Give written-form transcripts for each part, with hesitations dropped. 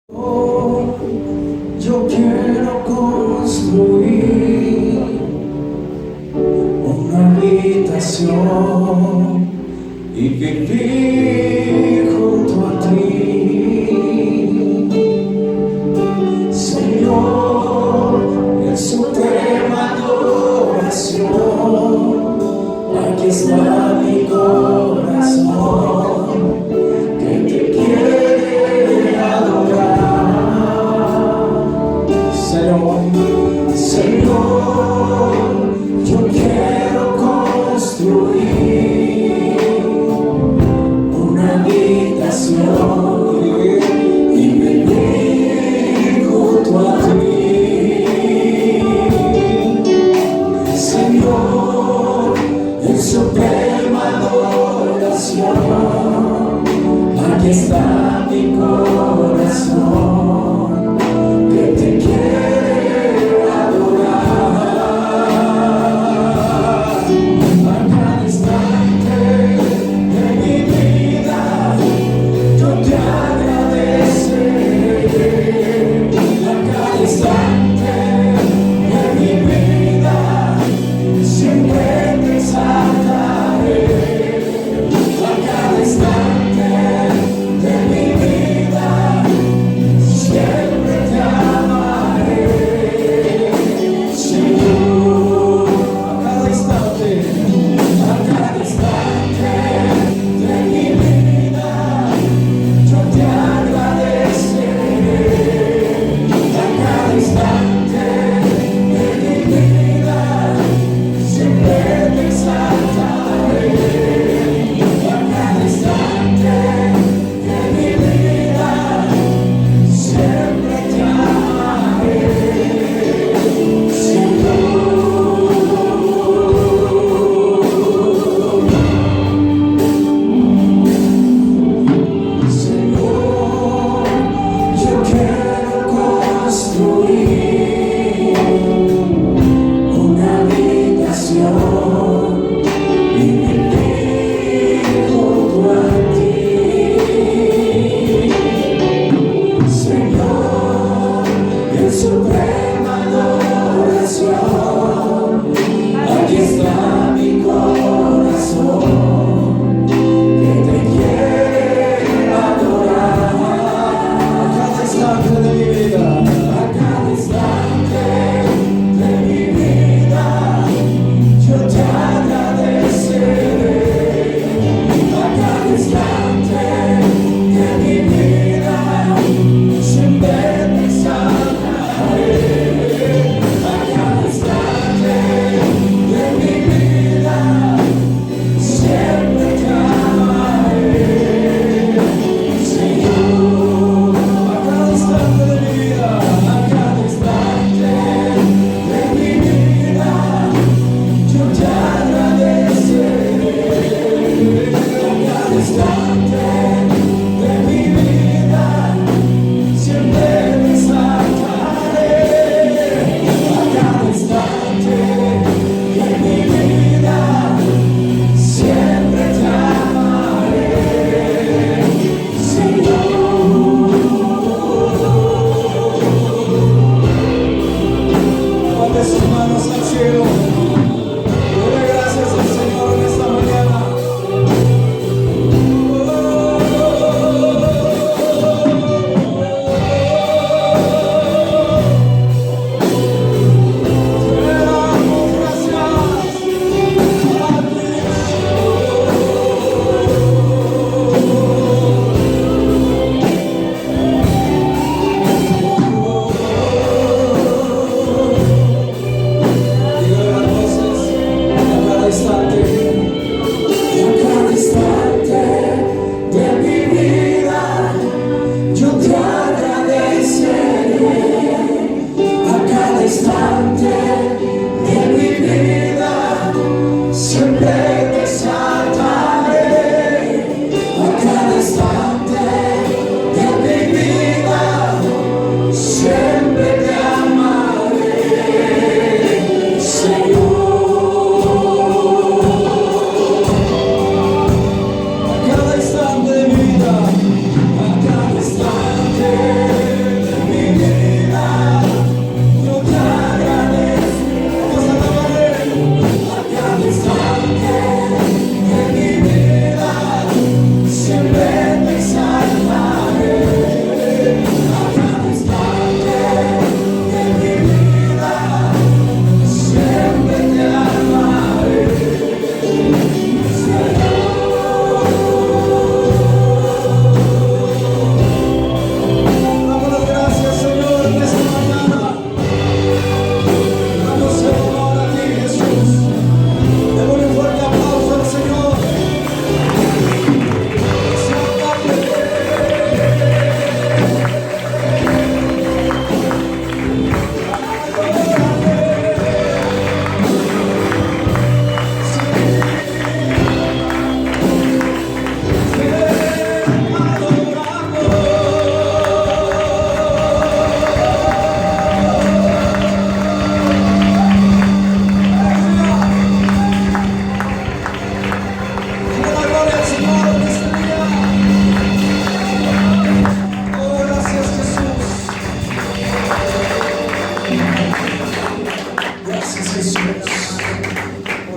Yo quiero construir una habitación y vivir junto a ti, Señor, en suprema adoración. Aquí está mi corazón que te quiere adorar, Señor. Señor, yo quiero construir una habitación y vivir junto a ti, Señor, en suprema adoración. Aquí está mi corazón que te quiere adorar. A cada instante de mi vida yo te agradeceré. A cada instante de mi vida siempre te exaltaré. A cada instante de mi vida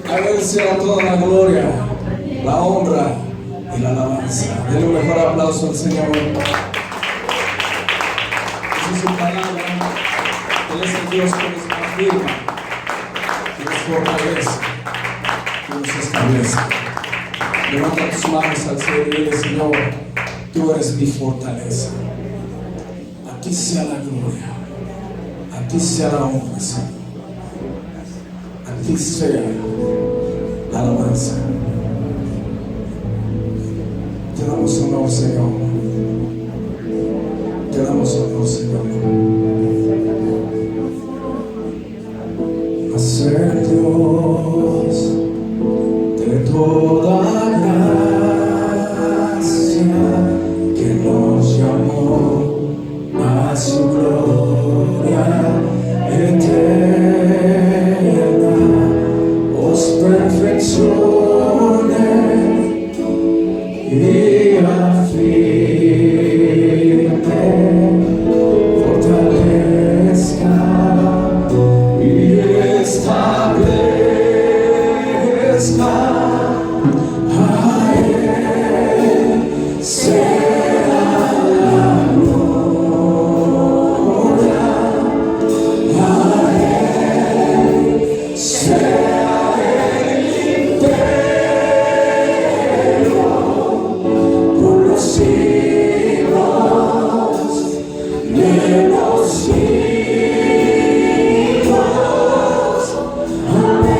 A Él sea toda la gloria, la honra y la alabanza. Denle un mejor aplauso al Señor. Esa es su palabra. Él es el Dios que nos afirma, que nos fortalece, que nos establece. Levanta tus manos al cielo y dile: Señor, tú eres mi fortaleza. A ti sea la gloria, a ti sea la honra, Señor. A ti sea la alabanza. Te damos honor, Señor. Te damos honor, Señor. A ser Dios de toda gracia, que nos llamó a su gloria eterna, os perfeccione y afirme, fortalezca y establezca. A Él sea la gloria, a Él sea el imperio por los siglos de los siglos. Amén.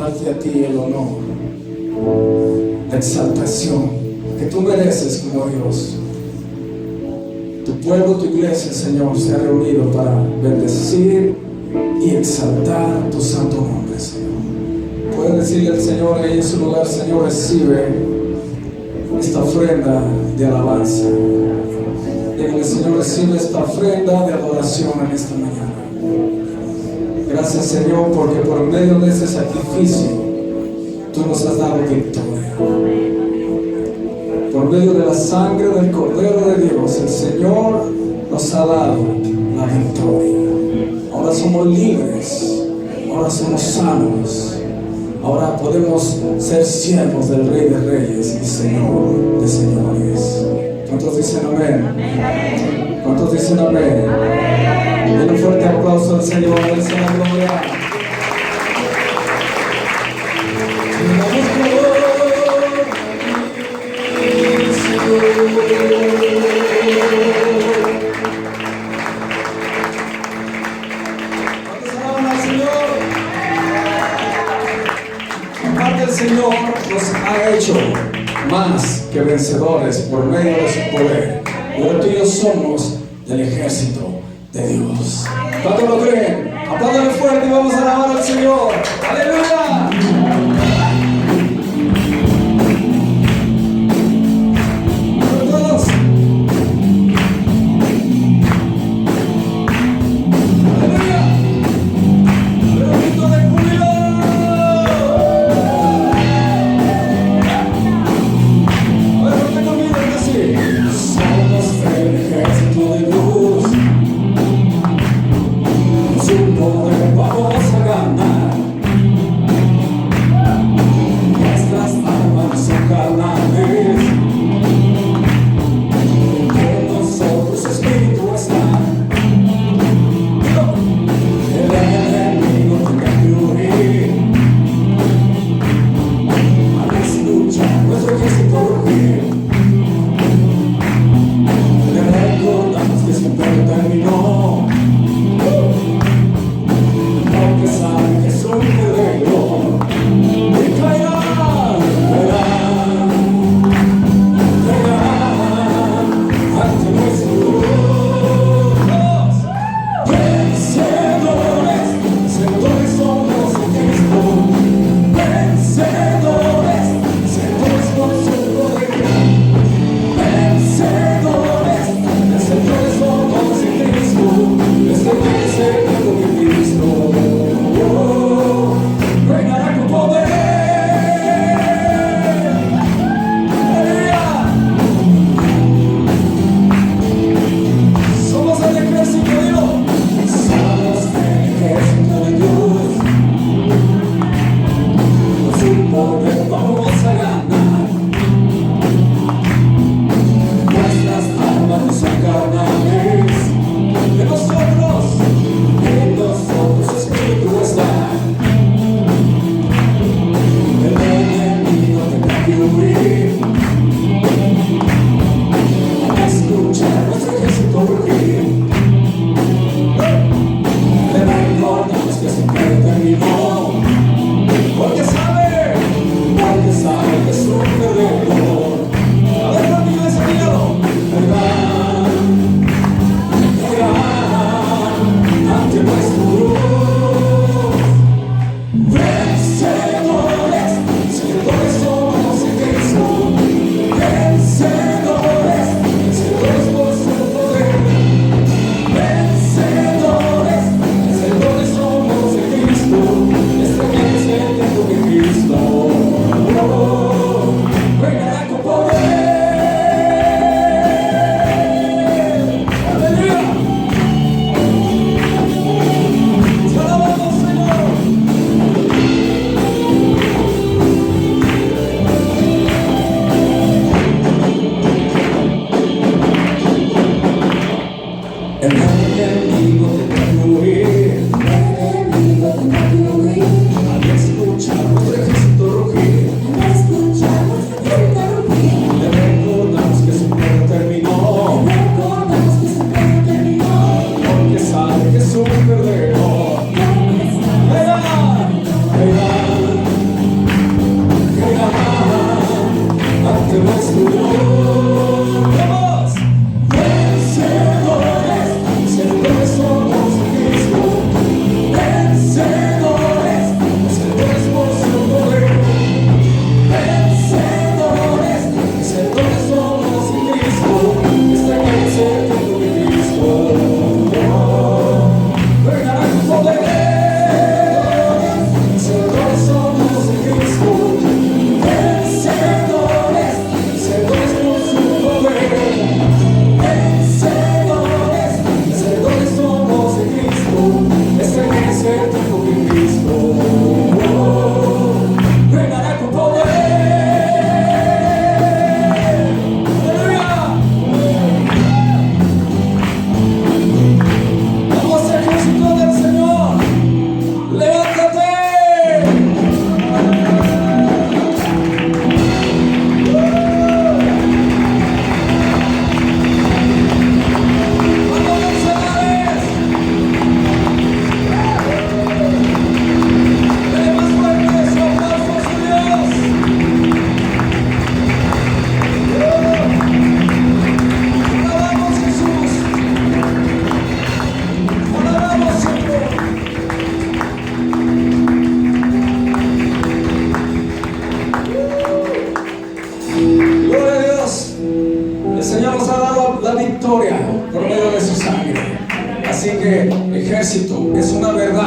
darte a ti el honor, la exaltación que tú mereces como Dios. Tu pueblo, tu iglesia, Señor, se ha reunido para bendecir y exaltar tu santo nombre, Señor. Puedes decirle al Señor ahí en su lugar: Señor, recibe esta ofrenda de alabanza. Dígale: Señor, recibe esta ofrenda de adoración en esta mañana. Gracias, Señor, porque por medio de ese sacrificio tú nos has dado victoria. Por medio de la sangre del Cordero de Dios, el Señor nos ha dado la victoria. Ahora somos libres, ahora somos sanos, ahora podemos ser siervos del Rey de Reyes y Señor de Señores. ¿Cuántos dicen amén? ¿Cuántos dicen amén? Den un fuerte aplauso al Señor, Él se la gloria. El Señor nos ha hecho más que vencedores por medio de su poder. Ahora tú y yo somos del ejército de Dios. ¿Cuántos lo creen? Apláudale fuerte y vamos a alabar al Señor. ¡Aleluya!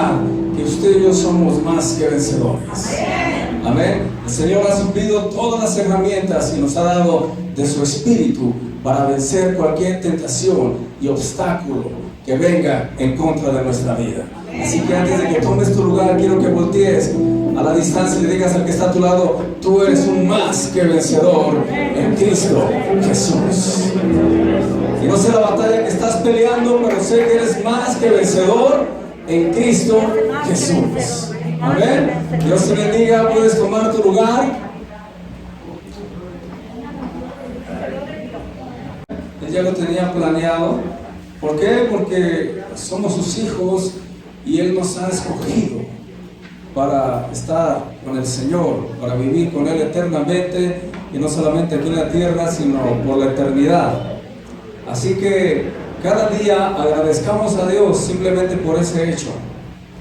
verdad que usted y yo somos más que vencedores. Amén. El Señor ha suplido todas las herramientas y nos ha dado de su espíritu para vencer cualquier tentación y obstáculo que venga en contra de nuestra vida. Así que antes de que tomes tu lugar, quiero que voltees a la distancia y le digas al que está a tu lado: tú eres un más que vencedor en Cristo Jesús. Y no sé la batalla que estás peleando, pero sé que eres más que vencedor en Cristo Jesús. Amén. Dios te bendiga. Puedes tomar tu lugar. Él ya lo tenía planeado. ¿Por qué? Porque somos sus hijos y Él nos ha escogido para estar con el Señor, para vivir con Él eternamente, y no solamente aquí en la tierra, sino por la eternidad. Así que cada día agradezcamos a Dios simplemente por ese hecho,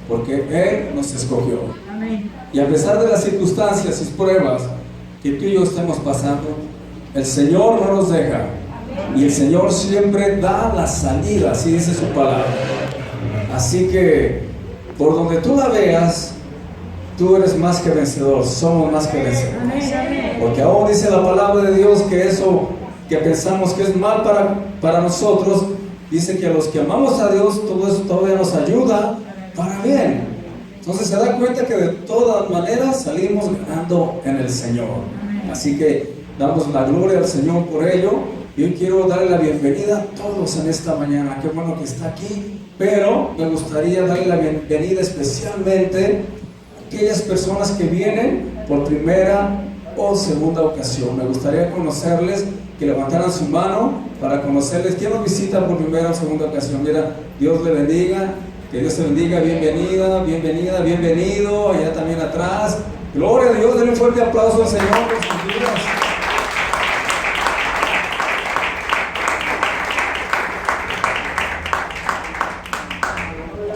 porque Él nos escogió. Amén. Y a pesar de las circunstancias y pruebas que tú y yo estemos pasando, el Señor no nos deja. Y el Señor siempre da la salida, así dice su palabra. Así que por donde tú la veas, tú eres más que vencedor, somos más que vencedores. Porque aún dice la palabra de Dios que eso que pensamos que es mal para nosotros, dice que a los que amamos a Dios, todo eso todavía nos ayuda para bien. Entonces se da cuenta que de todas maneras salimos ganando en el Señor. Así que damos la gloria al Señor por ello. Y hoy quiero darle la bienvenida a todos en esta mañana. Qué bueno que está aquí, pero me gustaría darle la bienvenida especialmente a aquellas personas que vienen por primera o segunda ocasión. Me gustaría conocerles, que levantaran su mano para conocerles. ¿Quién nos visita por primera o segunda ocasión? Mira, Dios le bendiga, que Dios te bendiga, bienvenida, bienvenida, bienvenido, allá también atrás. Gloria a Dios, denle un fuerte aplauso al Señor por sus vidas.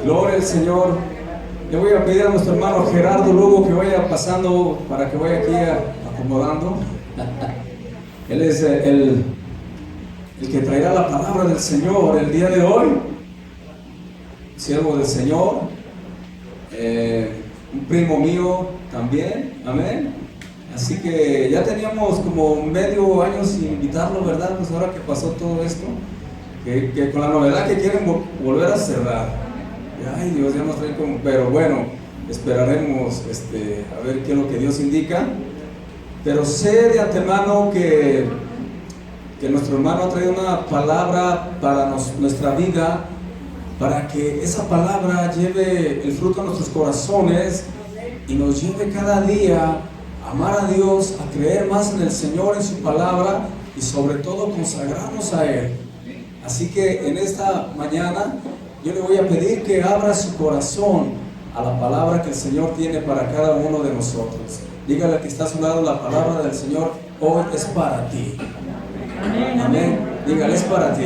Gloria al Señor. Le voy a pedir a nuestro hermano Gerardo Lugo que vaya pasando para que vaya aquí acomodando. Él es el que traerá la palabra del Señor el día de hoy. Siervo del Señor. Un primo mío también. Amén. Así que ya teníamos como medio año sin invitarlo, ¿verdad? Pues ahora que pasó todo esto, que con la novedad que quieren volver a cerrar. Ay Dios, ya nos trae como... Pero bueno, esperaremos a ver qué es lo que Dios indica. Pero sé de antemano que nuestro hermano ha traído una palabra para nuestra vida, para que esa palabra lleve el fruto a nuestros corazones y nos lleve cada día a amar a Dios, a creer más en el Señor, en su palabra, y sobre todo consagrarnos a Él. Así que en esta mañana yo le voy a pedir que abra su corazón a la palabra que el Señor tiene para cada uno de nosotros. Dígale al que está a su lado: la palabra del Señor hoy es para ti. Amén. Amén. Dígale: es para ti.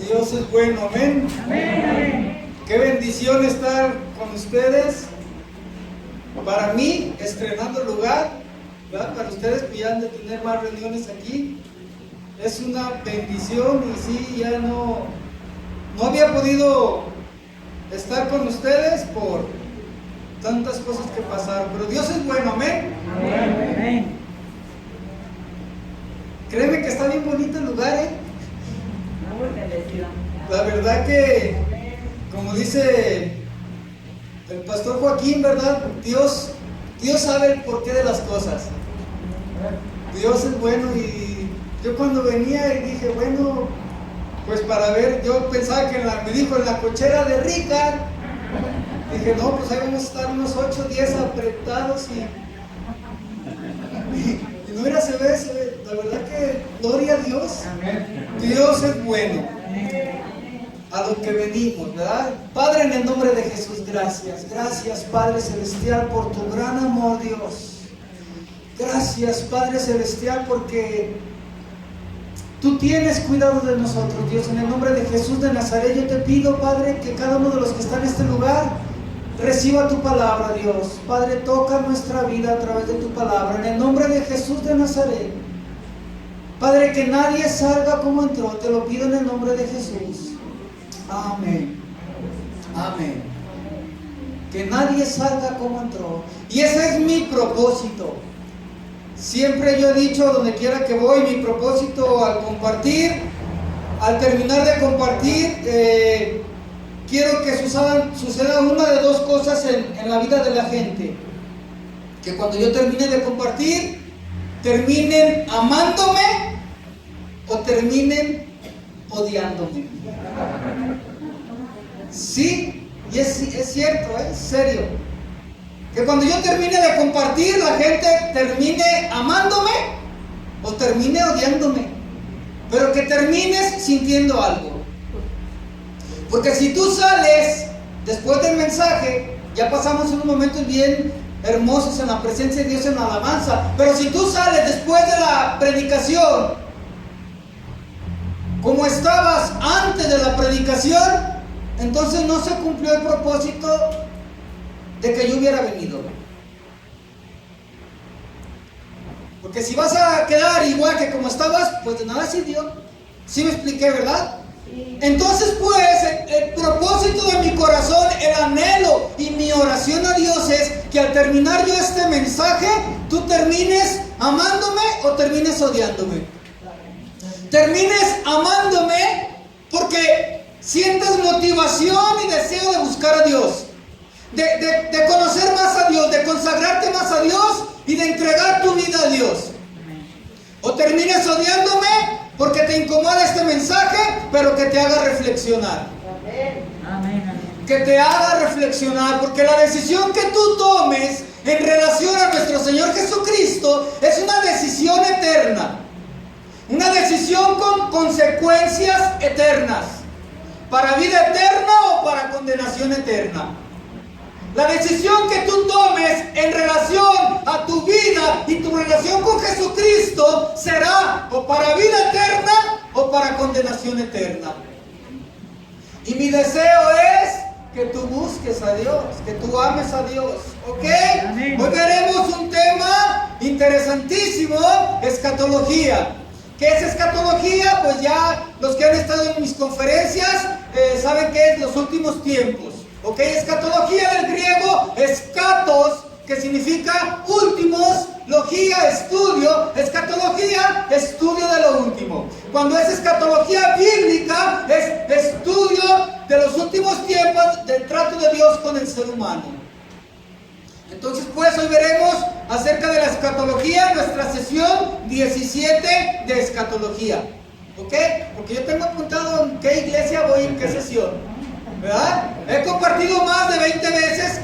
Dios es bueno, amén. Amén. Qué bendición estar con ustedes. Para mí, estrenando lugar, ¿verdad? Para ustedes que ya han de tener más reuniones aquí, es una bendición. Y sí, ya no había podido estar con ustedes por tantas cosas que pasaron, pero Dios es bueno, amén. Amén. Créeme que está bien bonito el lugar, La verdad que, como dice el pastor Joaquín, ¿verdad? Dios sabe el porqué de las cosas. Dios es bueno. Y yo cuando venía y dije, bueno, pues para ver, yo pensaba que me dijo en la cochera de Rica. Dije, no, pues ahí vamos a estar unos 8 días apretados y no era, se ve, la verdad que gloria a Dios. Dios es bueno. a lo que venimos, ¿verdad? Padre, en el nombre de Jesús, gracias. Gracias, Padre Celestial, por tu gran amor, Dios. Gracias, Padre Celestial, porque tú tienes cuidado de nosotros, Dios. En el nombre de Jesús de Nazaret, yo te pido, Padre, que cada uno de los que están en este lugar reciba tu palabra, Dios. Padre, toca nuestra vida a través de tu palabra. En el nombre de Jesús de Nazaret. Padre, que nadie salga como entró. Te lo pido en el nombre de Jesús. Amén. Amén. Que nadie salga como entró. Y ese es mi propósito. Siempre yo he dicho, donde quiera que voy, mi propósito al compartir, al terminar de compartir, quiero que suceda una de dos cosas en la vida de la gente. Que cuando yo termine de compartir, terminen amándome o terminen odiándome. Sí, y es cierto, es serio. Que cuando yo termine de compartir, la gente termine amándome o termine odiándome. Pero que termines sintiendo algo. Porque si tú sales después del mensaje, ya pasamos unos momentos bien hermosos en la presencia de Dios en la alabanza. Pero si tú sales después de la predicación, como estabas antes de la predicación, entonces no se cumplió el propósito de que yo hubiera venido. Porque si vas a quedar igual que como estabas, pues de nada sirvió. ¿Sí me expliqué, verdad? Sí. Entonces pues el propósito de mi corazón, el anhelo y mi oración a Dios es que al terminar yo este mensaje, tú termines amándome o termines odiándome. Termines amándome porque sientes motivación y deseo de buscar a Dios. De conocer más a Dios, de consagrarte más a Dios y de entregar tu vida a Dios. O termines odiándome porque te incomoda este mensaje, pero que te haga reflexionar. Que te haga reflexionar, porque la decisión que tú tomes en relación a nuestro Señor Jesucristo es una decisión eterna. Una decisión con consecuencias eternas. Para vida eterna o para condenación eterna. La decisión que tú tomes en relación a tu vida y tu relación con Jesucristo será o para vida eterna o para condenación eterna. Y mi deseo es que tú busques a Dios, que tú ames a Dios, ¿ok? Amén. Hoy veremos un tema interesantísimo, escatología. ¿Qué es escatología? Pues ya los que han estado en mis conferencias saben que es los últimos tiempos. ¿Ok? Escatología del griego, escatos, que significa últimos, logía, estudio. Escatología, estudio de lo último. Cuando es escatología bíblica, es estudio de los últimos tiempos del trato de Dios con el ser humano. Entonces pues hoy veremos acerca de la escatología, nuestra sesión 17 de escatología. ¿Ok? Porque yo tengo apuntado en qué iglesia voy, en qué sesión. ¿Verdad? He compartido más de 20 veces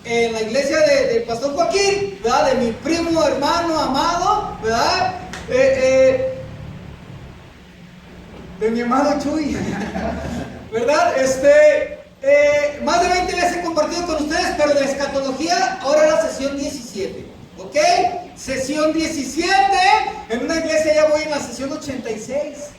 en la iglesia del pastor Joaquín, ¿verdad? De mi primo, hermano, amado, ¿verdad? De mi amado Chuy, ¿verdad? Más de 20 veces he compartido con ustedes, pero de la escatología, ahora la sesión 17, ¿ok? Sesión 17, en una iglesia ya voy en la sesión 86.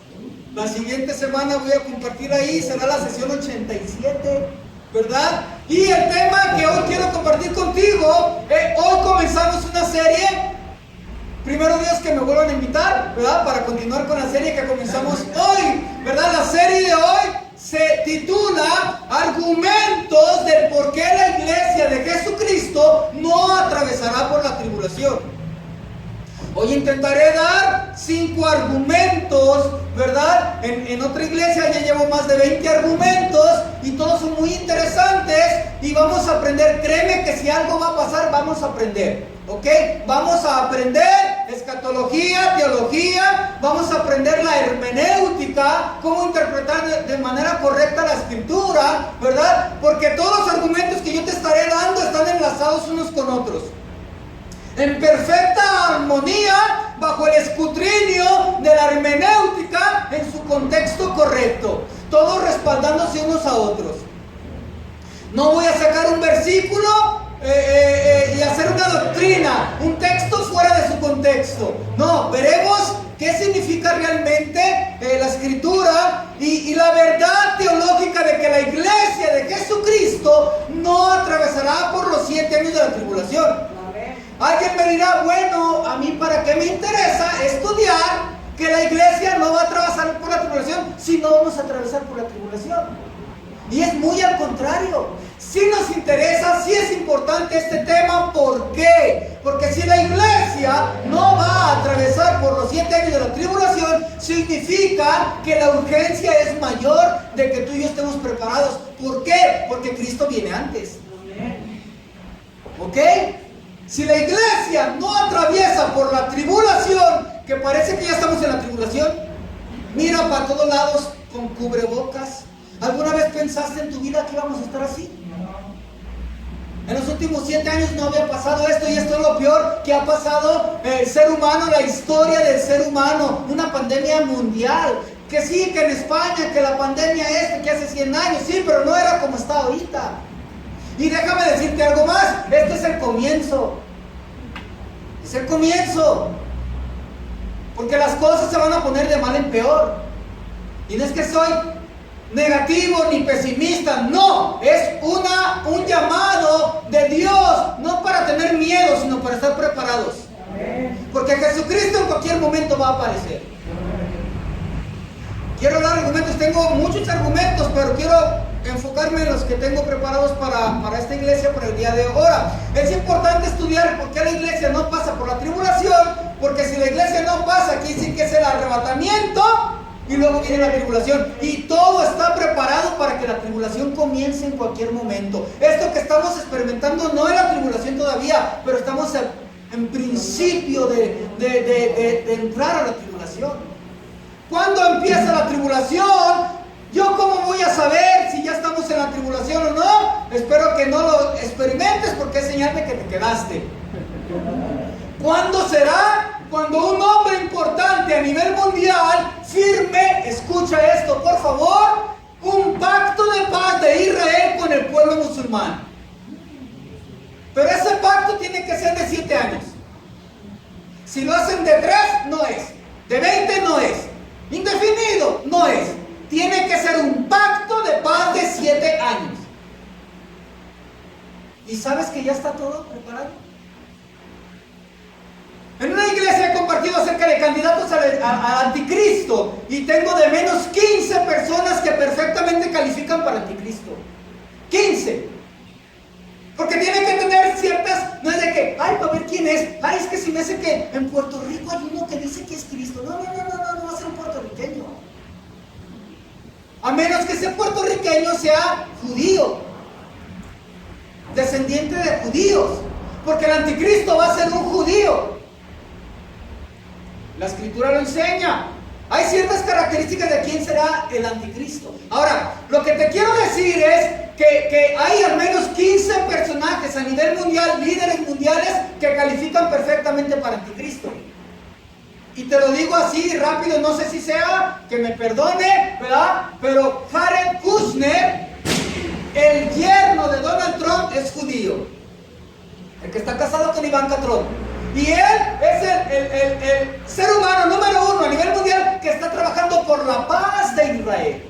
La siguiente semana voy a compartir ahí, será la sesión 87, ¿verdad? Y el tema que hoy quiero compartir contigo, hoy comenzamos una serie. Primero Dios que me vuelvan a invitar, ¿verdad? Para continuar con la serie que comenzamos hoy, ¿verdad? La serie de hoy se titula Argumentos del por qué la iglesia de Jesucristo no atravesará por la tribulación. Hoy intentaré dar 5 argumentos, ¿verdad? En otra iglesia ya llevo más de 20 argumentos y todos son muy interesantes y vamos a aprender. Créeme que si algo va a pasar, vamos a aprender, ¿ok? Vamos a aprender escatología, teología, vamos a aprender la hermenéutica, cómo interpretar de manera correcta la escritura, ¿verdad? Porque todos los argumentos que yo te estaré dando están enlazados unos con otros. En perfecta armonía, bajo el escrutinio de la hermenéutica en su contexto correcto. todos respaldándose unos a otros. No voy a sacar un versículo y hacer una doctrina, un texto fuera de su contexto. No, veremos qué significa realmente la escritura y la verdad teológica de que la iglesia de Jesucristo no atravesará por los 7 años de la tribulación. Alguien me dirá, bueno, a mí para qué me interesa estudiar que la iglesia no va a atravesar por la tribulación si no vamos a atravesar por la tribulación. Y es muy al contrario. Si nos interesa, sí es importante este tema. ¿Por qué? Porque si la iglesia no va a atravesar por los 7 años de la tribulación, significa que la urgencia es mayor de que tú y yo estemos preparados. ¿Por qué? Porque Cristo viene antes. ¿Ok? Si la iglesia no atraviesa por la tribulación, que parece que ya estamos en la tribulación, mira para todos lados con cubrebocas. ¿Alguna vez pensaste en tu vida que íbamos a estar así? En los últimos 7 años no había pasado esto, y esto es lo peor que ha pasado el ser humano, la historia del ser humano, una pandemia mundial. Que sí, que en España, que la pandemia que hace 100 años, sí, pero no era como está ahorita. Y déjame decirte algo más, este es el comienzo. Es el comienzo. Porque las cosas se van a poner de mal en peor. Y no es que soy negativo ni pesimista, no, es un llamado de Dios, no para tener miedo, sino para estar preparados. Porque Jesucristo en cualquier momento va a aparecer. Quiero dar argumentos, tengo muchos argumentos, pero quiero enfocarme en los que tengo preparados para esta iglesia, para el día de ahora. Es importante estudiar por qué la iglesia no pasa por la tribulación, porque si la iglesia no pasa, aquí sí que es el arrebatamiento, y luego viene la tribulación, y todo está preparado para que la tribulación comience en cualquier momento. Esto que estamos experimentando no es la tribulación todavía, pero estamos en principio de entrar a la tribulación. ¿Cuándo empieza la tribulación? ¿Yo cómo voy a saber si ya estamos en la tribulación o no? Espero que no lo experimentes, porque es señal de que te quedaste. ¿Cuándo será? Cuando un hombre importante a nivel mundial firme, escucha esto por favor, un pacto de paz de Israel con el pueblo musulmán. Pero ese pacto tiene que ser de 7 años. Si lo hacen de 3, no es. De 20, no es. Indefinido, no es. Tiene que ser un pacto de paz de 7 años. ¿Y sabes que ya está todo preparado? En una iglesia he compartido acerca de candidatos al anticristo, y tengo de menos 15 personas que perfectamente califican para anticristo. 15. Porque tiene que tener ciertas, no es de que, ay, para ver quién es, ay, es que si me hace que en Puerto Rico hay uno que dice que es Cristo. No va a ser un puertorriqueño. A menos que ese puertorriqueño sea judío, descendiente de judíos, porque el anticristo va a ser un judío. La escritura lo enseña. Hay ciertas características de quién será el anticristo. Ahora, lo que te quiero decir es que hay al menos 15 personajes a nivel mundial, líderes mundiales, que califican perfectamente para anticristo. Y te lo digo así rápido, no sé si sea, que me perdone, ¿verdad? Pero Jared Kushner, el yerno de Donald Trump, es judío. El que está casado con Ivanka Trump. Y él es el ser humano número 1 a nivel mundial que está trabajando por la paz de Israel.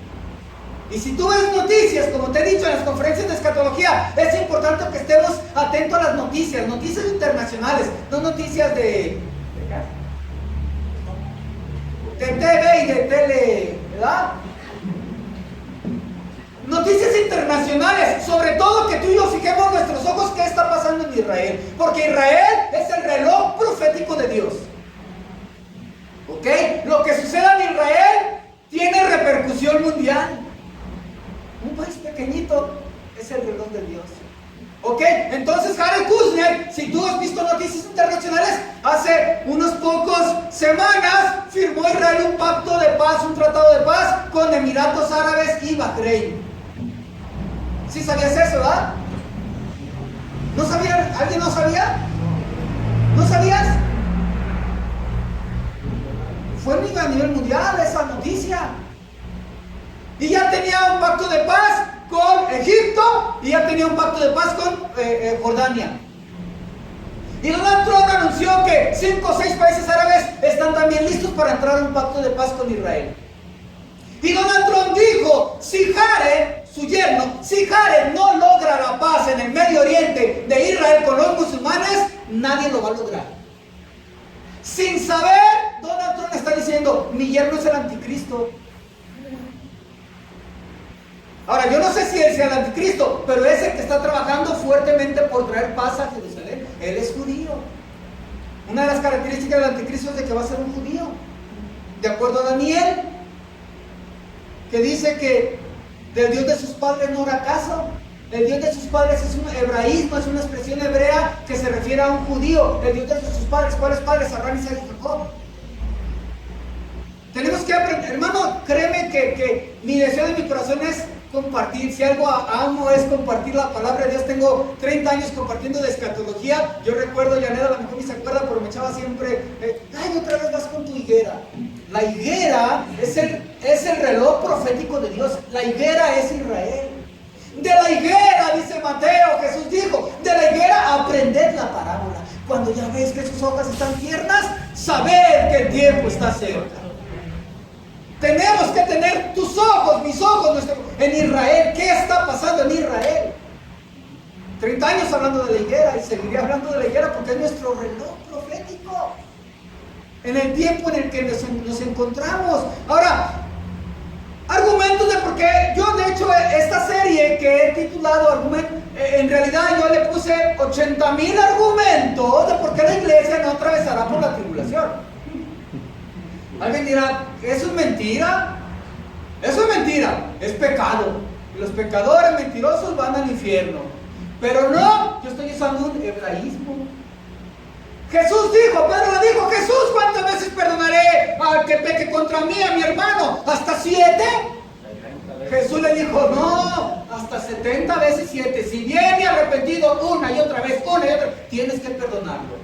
Y si tú ves noticias, como te he dicho en las conferencias de escatología, es importante que estemos atentos a las noticias internacionales, no noticias de TV y de tele, ¿verdad? Noticias internacionales, sobre todo que tú y yo fijemos nuestros ojos qué está pasando en Israel, porque Israel es el reloj profético de Dios. ¿Ok? Lo que suceda en Israel tiene repercusión mundial. Un país pequeñito es el reloj de Dios. ¿Ok? Entonces Jared Kushner, si tú has visto noticias internacionales, hace unos pocos semanas firmó Israel un pacto de paz, un tratado de paz con Emiratos Árabes y Bahrein. ¿Sí sabías eso, verdad? ¿No sabían? ¿Alguien no sabía? ¿No sabías? Fue a nivel mundial esa noticia. Y ya tenía un pacto de paz con Egipto y ya tenía un pacto de paz con Jordania. Y Donald Trump anunció que 5 o 6 países árabes están también listos para entrar a un pacto de paz con Israel. Y Donald Trump dijo, si Jared, su yerno, si Jared no logra la paz en el Medio Oriente de Israel con los musulmanes, nadie lo va a lograr. Sin saber, Donald Trump está diciendo, mi yerno es el anticristo. Ahora, yo no sé si él sea el anticristo, pero es el que está trabajando fuertemente por traer paz a Jerusalén. Él es judío. Una de las características del anticristo es de que va a ser un judío. De acuerdo a Daniel, que dice que del Dios de sus padres no hará caso. El Dios de sus padres es un hebraísmo, es una expresión hebrea que se refiere a un judío. El Dios de sus padres, ¿cuáles padres? Abraham, Isaac y Jacob. Tenemos que aprender, hermano, créeme que mi deseo de mi corazón es compartir. Si algo amo es compartir la palabra de Dios. Tengo 30 años compartiendo de escatología. Yo recuerdo, Yaneda a lo mejor ni se acuerda, pero me echaba siempre, ay, otra vez vas con tu higuera. La higuera es el reloj profético de Dios. La higuera es Israel. De la higuera, dice Mateo, Jesús dijo, de la higuera aprended la parábola. Cuando ya ves que sus hojas están tiernas, sabed que el tiempo está cerca. Tenemos que tener tus ojos, mis ojos, en Israel. ¿Qué está pasando en Israel? 30 años hablando de la higuera y seguiré hablando de la higuera porque es nuestro reloj profético. En el tiempo en el que nos encontramos. Ahora, argumentos de por qué. Yo, de hecho, esta serie que he titulado en realidad yo le puse 80,000 argumentos de por qué la iglesia no atravesará por la tribulación. Alguien dirá, ¿eso es mentira? Eso es mentira, es pecado. Y los pecadores mentirosos van al infierno. Pero no, yo estoy usando un hebraísmo. Jesús dijo, Pedro le dijo, Jesús, ¿cuántas veces perdonaré al que peque contra mí, a mi hermano? ¿Hasta 7? Jesús le dijo, no, hasta 70 veces 7. Si viene arrepentido una y otra vez, tienes que perdonarlo.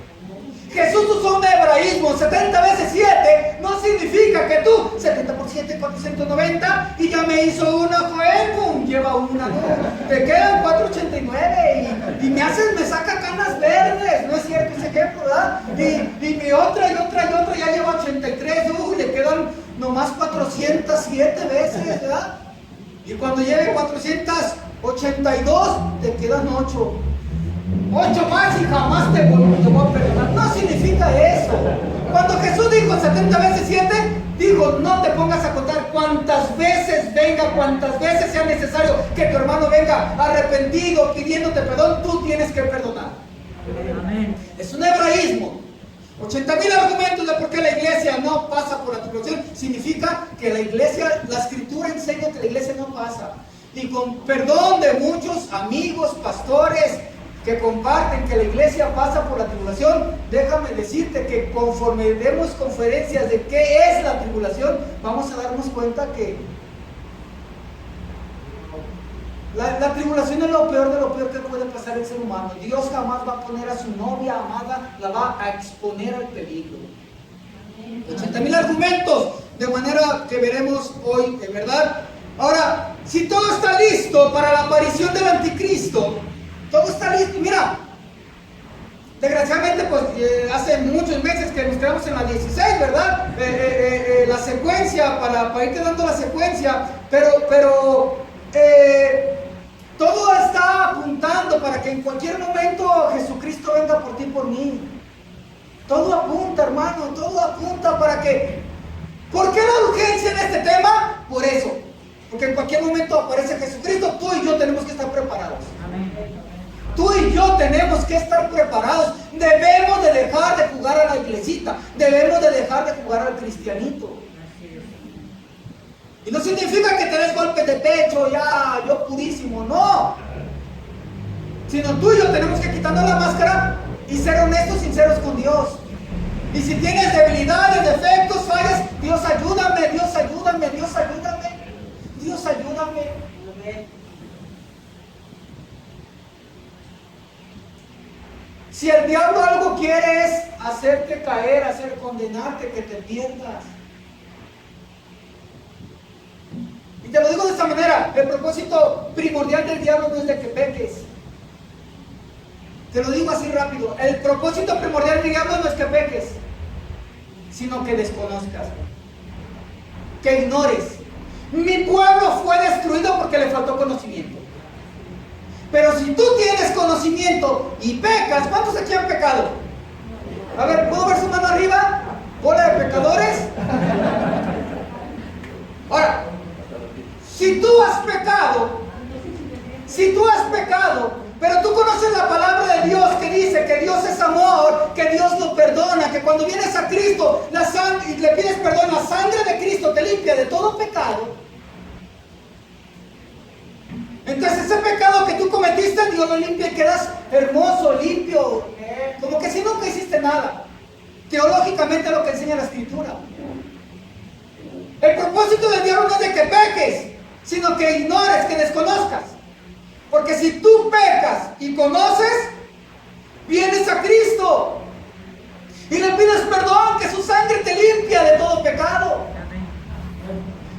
Jesús usó un hebraísmo, 70 veces 7, no significa que tú, 70 por 7, 490, y ya me hizo una, fue, pum, lleva una, ¿no? Te quedan 489, y me saca canas verdes, no es cierto ese ejemplo, ¿verdad? Y mi otra, ya lleva 83, le quedan nomás 407 veces, ¿verdad? Y cuando lleve 482, te quedan 8. 8 más y jamás te voy a perdonar. No significa eso. Cuando Jesús dijo 70 veces 7, dijo, no te pongas a contar cuántas veces venga, cuántas veces sea necesario que tu hermano venga arrepentido, pidiéndote perdón, tú tienes que perdonar. Amén. Es un hebraísmo. 80,000 argumentos de por qué la iglesia no pasa por la tribulación. Significa que la iglesia, la escritura enseña que la iglesia no pasa. Y con perdón de muchos amigos, pastores, que comparten que la iglesia pasa por la tribulación, déjame decirte que conforme demos conferencias de qué es la tribulación, vamos a darnos cuenta que la tribulación es lo peor de lo peor que puede pasar el ser humano. Dios jamás va a poner a su novia amada, la va a exponer al peligro. 80,000 argumentos, de manera que veremos hoy, ¿verdad? Ahora, si todo está listo para la aparición del anticristo, todo está listo. Mira, desgraciadamente, pues hace muchos meses que nos quedamos en la 16, ¿verdad? La secuencia, para irte dando la secuencia, pero todo está apuntando para que en cualquier momento Jesucristo venga por ti y por mí. Todo apunta, hermano, todo apunta para que... ¿Por qué la urgencia en este tema? Por eso, porque en cualquier momento aparece Jesucristo, tú y yo tenemos que estar preparados. Amén. Tú y yo tenemos que estar preparados. Debemos de dejar de jugar a la iglesita. Debemos de dejar de jugar al cristianito. Y no significa que te des golpes de pecho, ya, yo purísimo, no. Sino tú y yo tenemos que quitarnos la máscara y ser honestos, sinceros con Dios. Y si tienes debilidades, defectos, fallas, Dios ayúdame, Dios ayúdame, Dios ayúdame. Dios ayúdame. Amén. Si el diablo algo quiere es hacerte caer, hacer condenarte, que te pierdas. Y te lo digo de esta manera, el propósito primordial del diablo no es de que peques. Te lo digo así rápido, el propósito primordial del diablo no es que peques, sino que desconozcas, que ignores. Mi pueblo fue destruido porque le faltó conocimiento. Pero si tú tienes conocimiento y pecas, ¿cuántos aquí han pecado? A ver, ¿puedo ver su mano arriba? ¿Bola de pecadores? Ahora, si tú has pecado, pero tú conoces la palabra de Dios que dice que Dios es amor, que Dios lo perdona, que cuando vienes a Cristo y le pides perdón, la sangre de Cristo te limpia de todo pecado. Entonces ese pecado que tú cometiste, Dios lo limpia y quedas hermoso, limpio, como que si nunca hiciste nada. Teológicamente es lo que enseña la Escritura. El propósito del diablo no es de que peques, sino que ignores, que desconozcas. Porque si tú pecas y conoces, vienes a Cristo y le pides perdón, que su sangre te limpia de todo pecado.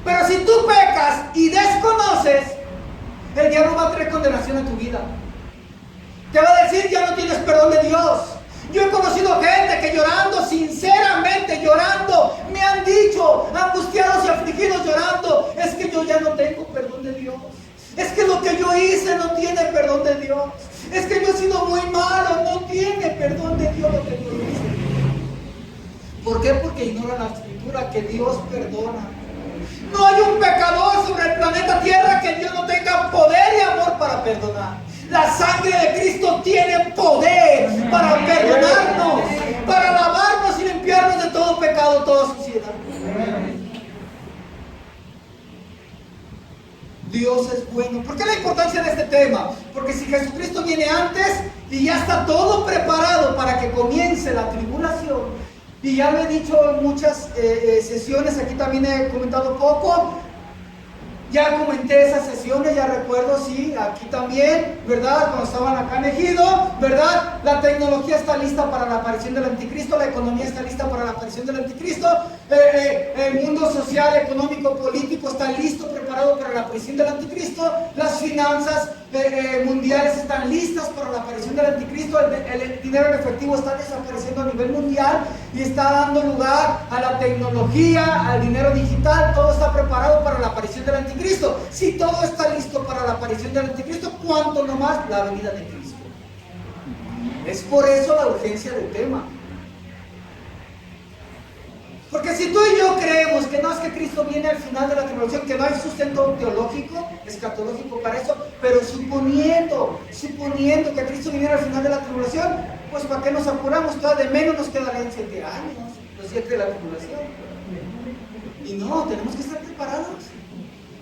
Pero si tú pecas y desconoces, el diablo va a traer condenación a tu vida. Te va a decir, ya no tienes perdón de Dios. Yo he conocido gente que llorando, sinceramente llorando, me han dicho, angustiados y afligidos llorando, es que yo ya no tengo perdón de Dios. Es que lo que yo hice no tiene perdón de Dios. Es que yo he sido muy malo, no tiene perdón de Dios lo que yo hice. ¿Por qué? Porque ignora la Escritura que Dios perdona. No hay un pecador sobre el planeta Tierra que Dios no tenga poder y amor para perdonar. La sangre de Cristo tiene poder para perdonarnos, para lavarnos y limpiarnos de todo pecado, toda suciedad. Dios es bueno. ¿Por qué la importancia de este tema? Porque si Jesucristo viene antes y ya está todo preparado para que comience la tribulación, y ya lo he dicho en muchas sesiones, aquí también he comentado poco, ya comenté esas sesiones, ya recuerdo, sí, aquí también, ¿verdad? Cuando estaban acá en Ejido, ¿verdad? La tecnología está lista para la aparición del anticristo, la economía está lista para la aparición del anticristo, el mundo social, económico, político está listo, preparado para la aparición del anticristo, las finanzas mundiales están listas para la aparición del anticristo, el dinero en efectivo está desapareciendo a nivel mundial y está dando lugar a la tecnología, al dinero digital, todo está preparado para la aparición del anticristo. Si todo está listo para la aparición del anticristo, ¿cuánto no más la venida de Cristo? Es por eso la urgencia del tema. Porque si tú y yo creemos que no es que Cristo viene al final de la tribulación, que no hay sustento teológico, escatológico para eso, pero suponiendo que Cristo viniera al final de la tribulación, pues ¿para qué nos apuramos? Todavía de menos nos quedarían 7 años, los 7 de la tribulación. Y no, tenemos que estar preparados.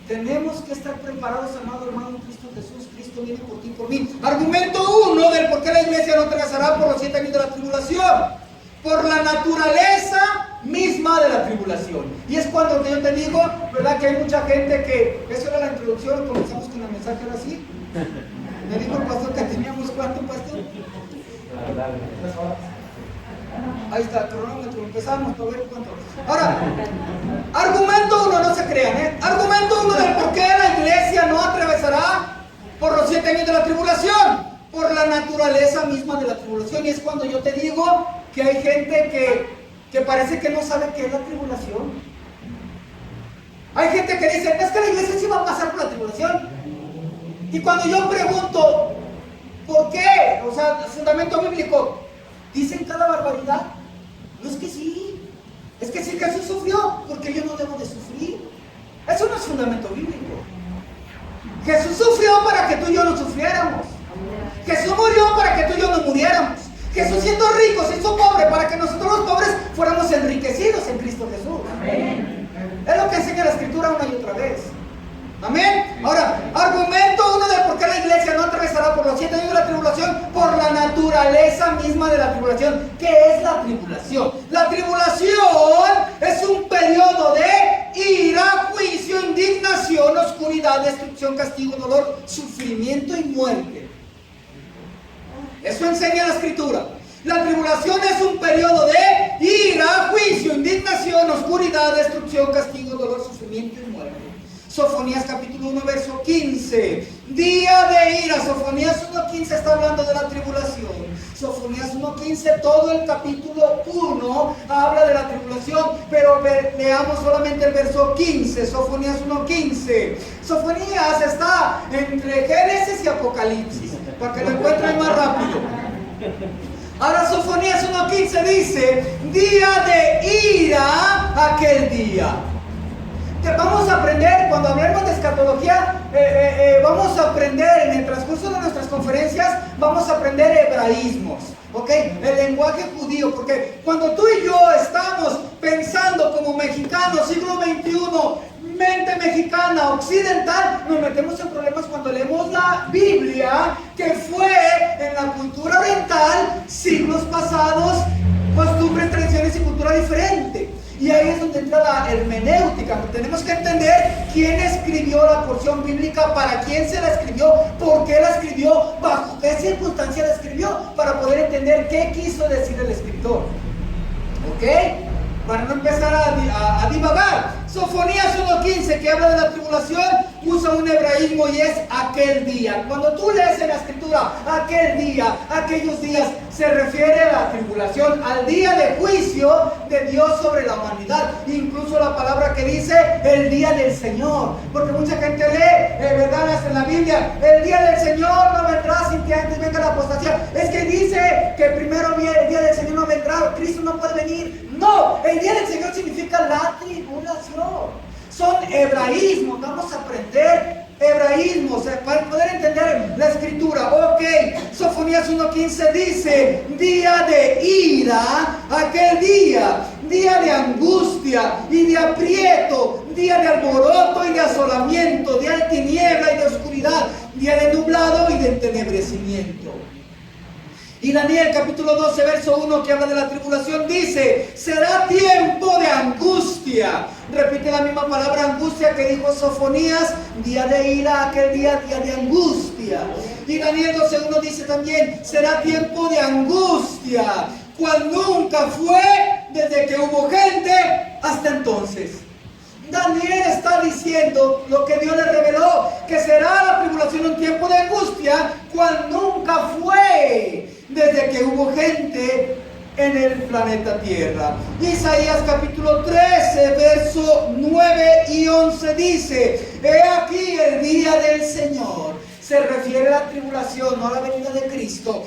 Tenemos que estar preparados, amado hermano, en Cristo Jesús. Cristo viene por ti y por mí. Argumento 1 del por qué la iglesia no atravesará por los 7 años de la tribulación. Por la naturaleza misma de la tribulación. Y es cuando que yo te digo, ¿verdad? Que hay mucha gente que, eso era la introducción, comenzamos con el mensaje ahora sí. Me dijo el pastor que teníamos ¿cuánto, pastor? Ahí está, el cronómetro, empezamos para ver cuánto. Ahora, argumento 1, no se crean, Argumento 1 del por qué la iglesia no atravesará por los 7 años de la tribulación. Por la naturaleza misma de la tribulación. Y es cuando yo te digo que hay gente que parece que no sabe qué es la tribulación. Hay gente que dice, es que la iglesia sí va a pasar por la tribulación. Y cuando yo pregunto, ¿por qué? O sea, el fundamento bíblico, dicen cada barbaridad. No es que sí. Es que si Jesús sufrió, porque yo no debo de sufrir. Eso no es fundamento bíblico. Jesús sufrió para que tú y yo no sufriéramos. Jesús murió para que tú y yo no muriéramos. Jesús siendo rico se hizo pobre para que nosotros los pobres fuéramos enriquecidos en Cristo Jesús. Amén. Es lo que enseña la Escritura una y otra vez. Amén. Ahora, argumento 1 de por qué la iglesia no atravesará por los 7 años de la tribulación, por la naturaleza misma de la tribulación. ¿Qué es la tribulación? La tribulación es un periodo de ira, juicio, indignación, oscuridad, destrucción, castigo, dolor, sufrimiento y muerte. Eso enseña la Escritura. La tribulación es un periodo de ira, juicio, indignación, oscuridad, destrucción, castigo, dolor, sufrimiento y muerte. Sofonías capítulo 1, verso 15. Día de ira. Sofonías 1:15 está hablando de la tribulación. Sofonías 1:15, todo el capítulo 1 habla de la tribulación, pero leamos solamente el verso 15. Sofonías 1:15. Sofonías está entre Génesis y Apocalipsis, para que lo encuentren más rápido. Ahora Sofonías 1:15 dice, día de ira aquel día. Vamos a aprender, cuando hablemos de escatología, vamos a aprender en el transcurso de nuestras conferencias, vamos a aprender hebraísmos, ¿ok? El lenguaje judío, porque cuando tú y yo estamos pensando como mexicanos, siglo XXI, mente mexicana, occidental, nos metemos en problemas cuando leemos la Biblia, que fue en la cultura oriental, siglos pasados, costumbres, tradiciones y cultura diferente. Y ahí es donde entra la hermenéutica. Tenemos que entender quién escribió la porción bíblica, para quién se la escribió, por qué la escribió, bajo qué circunstancia la escribió, para poder entender qué quiso decir el escritor. ¿Ok? Para no empezar a divagar. Sofonías 1:15, que habla de la tribulación, usa un hebraísmo y es aquel día. Cuando tú lees en la escritura aquel día, aquellos días, se refiere a la tribulación, al día de juicio de Dios sobre la humanidad. Incluso la palabra que dice el día del Señor, porque mucha gente lee, ¿verdad? Hasta en la Biblia, el día del Señor no vendrá sin que antes venga la apostasía. Es que dice que primero el día del Señor no vendrá, Cristo no puede venir. No, el día del Señor significa la tribulación. Son hebraísmos, vamos a aprender hebraísmos para poder entender la escritura. Ok, Sofonías 1:15 dice, día de ira, aquel día de angustia y de aprieto, día de alboroto y de asolamiento, día de tiniebla y de oscuridad, día de nublado y de entenebrecimiento. Y Daniel capítulo 12 verso 1, que habla de la tribulación, dice, será tiempo de angustia. Repite la misma palabra angustia que dijo Sofonías, día de ira, aquel día de angustia. Y Daniel 12:1 dice también, será tiempo de angustia, cual nunca fue desde que hubo gente hasta entonces. Daniel está diciendo lo que Dios le reveló, que será la tribulación un tiempo de angustia, cual nunca fue desde que hubo gente en el planeta Tierra. Isaías capítulo 13, verso 9 y 11 dice, he aquí el día del Señor. Se refiere a la tribulación, no a la venida de Cristo.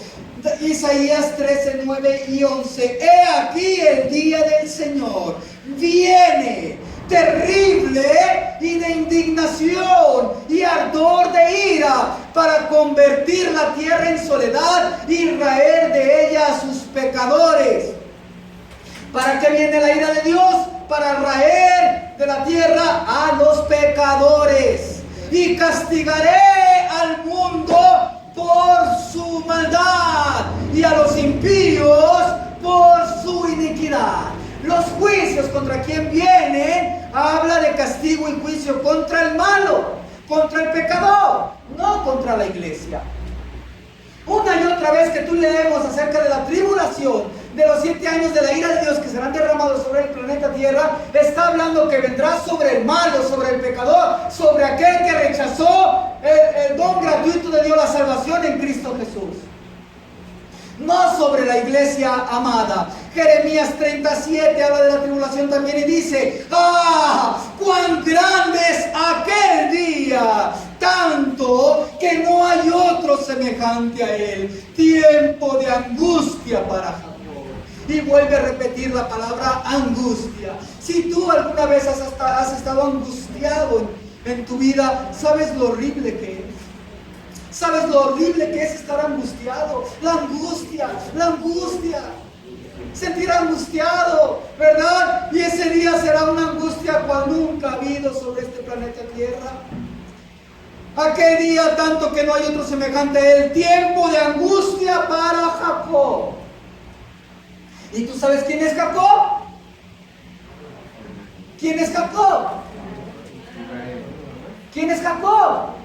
Isaías 13, 9 y 11. He aquí el día del Señor. Viene terrible y de indignación y ardor de ira, para convertir la tierra en soledad y raer de ella a sus pecadores. ¿Para qué viene la ira de Dios? Para raer de la tierra a los pecadores. Y castigaré al mundo por su maldad y a los impíos por su iniquidad. Los juicios contra quien vienen habla de castigo y juicio contra el malo, contra el pecador, no contra la iglesia. Una y otra vez que tú leemos acerca de la tribulación, de los 7 años de la ira de Dios que serán derramados sobre el planeta Tierra, está hablando que vendrá sobre el malo, sobre el pecador, sobre aquel que rechazó el don gratuito de Dios, la salvación en Cristo Jesús. No sobre la iglesia amada. Jeremías 37 habla de la tribulación también y dice, ¡ah! ¡Cuán grande es aquel día! Tanto que no hay otro semejante a él. Tiempo de angustia para Jacob. Y vuelve a repetir la palabra angustia. Si tú alguna vez has estado angustiado en tu vida, ¿sabes lo horrible que es? ¿Sabes lo horrible que es estar angustiado? La angustia. Sentir angustiado, ¿verdad? Y ese día será una angustia cual nunca ha habido sobre este planeta Tierra. Aquel día tanto que no hay otro semejante a él. Tiempo de angustia para Jacob. ¿Y tú sabes quién es Jacob? ¿Quién es Jacob? ¿Quién es Jacob?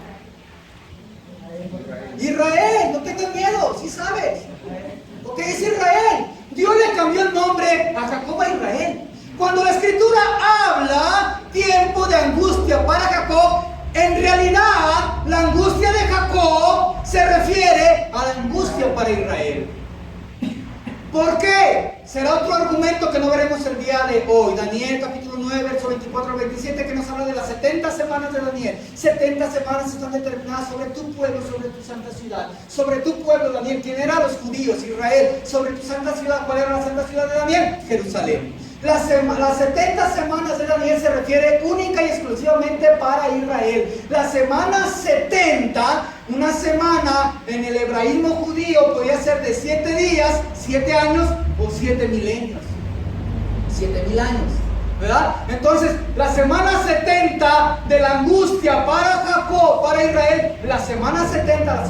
Israel, no tengas miedo, si sabes. Ok, es Israel. Dios le cambió el nombre a Jacob a Israel. Cuando la escritura habla tiempo de angustia para Jacob, en realidad la angustia de Jacob se refiere a la angustia para Israel. ¿Por qué? Será otro argumento que no veremos el día de hoy. Daniel capítulo 9, verso 24 al 27, que nos habla de las 70 semanas de Daniel. 70 semanas están determinadas sobre tu pueblo, sobre tu santa ciudad. Sobre tu pueblo, Daniel, ¿quién eran los judíos? Israel. Sobre tu santa ciudad, ¿cuál era la santa ciudad de Daniel? Jerusalén. Las 70 semanas de Daniel se refiere única y exclusivamente para Israel. La semana 70, una semana en el hebraísmo judío podía ser de 7 días, 7 años o 7 milenios. 7,000 años, ¿verdad? Entonces, la semana 70 de la angustia para Jacob, para Israel, la semana 70,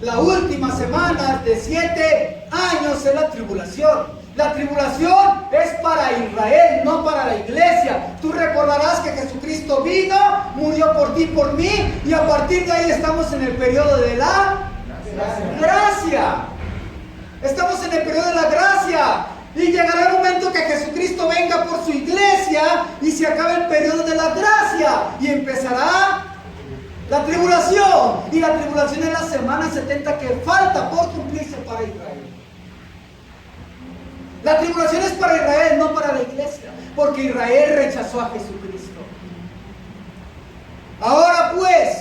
la última semana de 7 años es la tribulación. La tribulación es para Israel, no para la iglesia. Tú recordarás que Jesucristo vino, murió por ti, por mí, y a partir de ahí estamos en el periodo de la gracia. Estamos en el periodo de la gracia. Y llegará el momento que Jesucristo venga por su iglesia y se acabe el periodo de la gracia. Y empezará la tribulación. Y la tribulación es la semana 70 que falta por cumplirse para Israel. La tribulación es para Israel, no para la iglesia, porque Israel rechazó a Jesucristo. Ahora pues,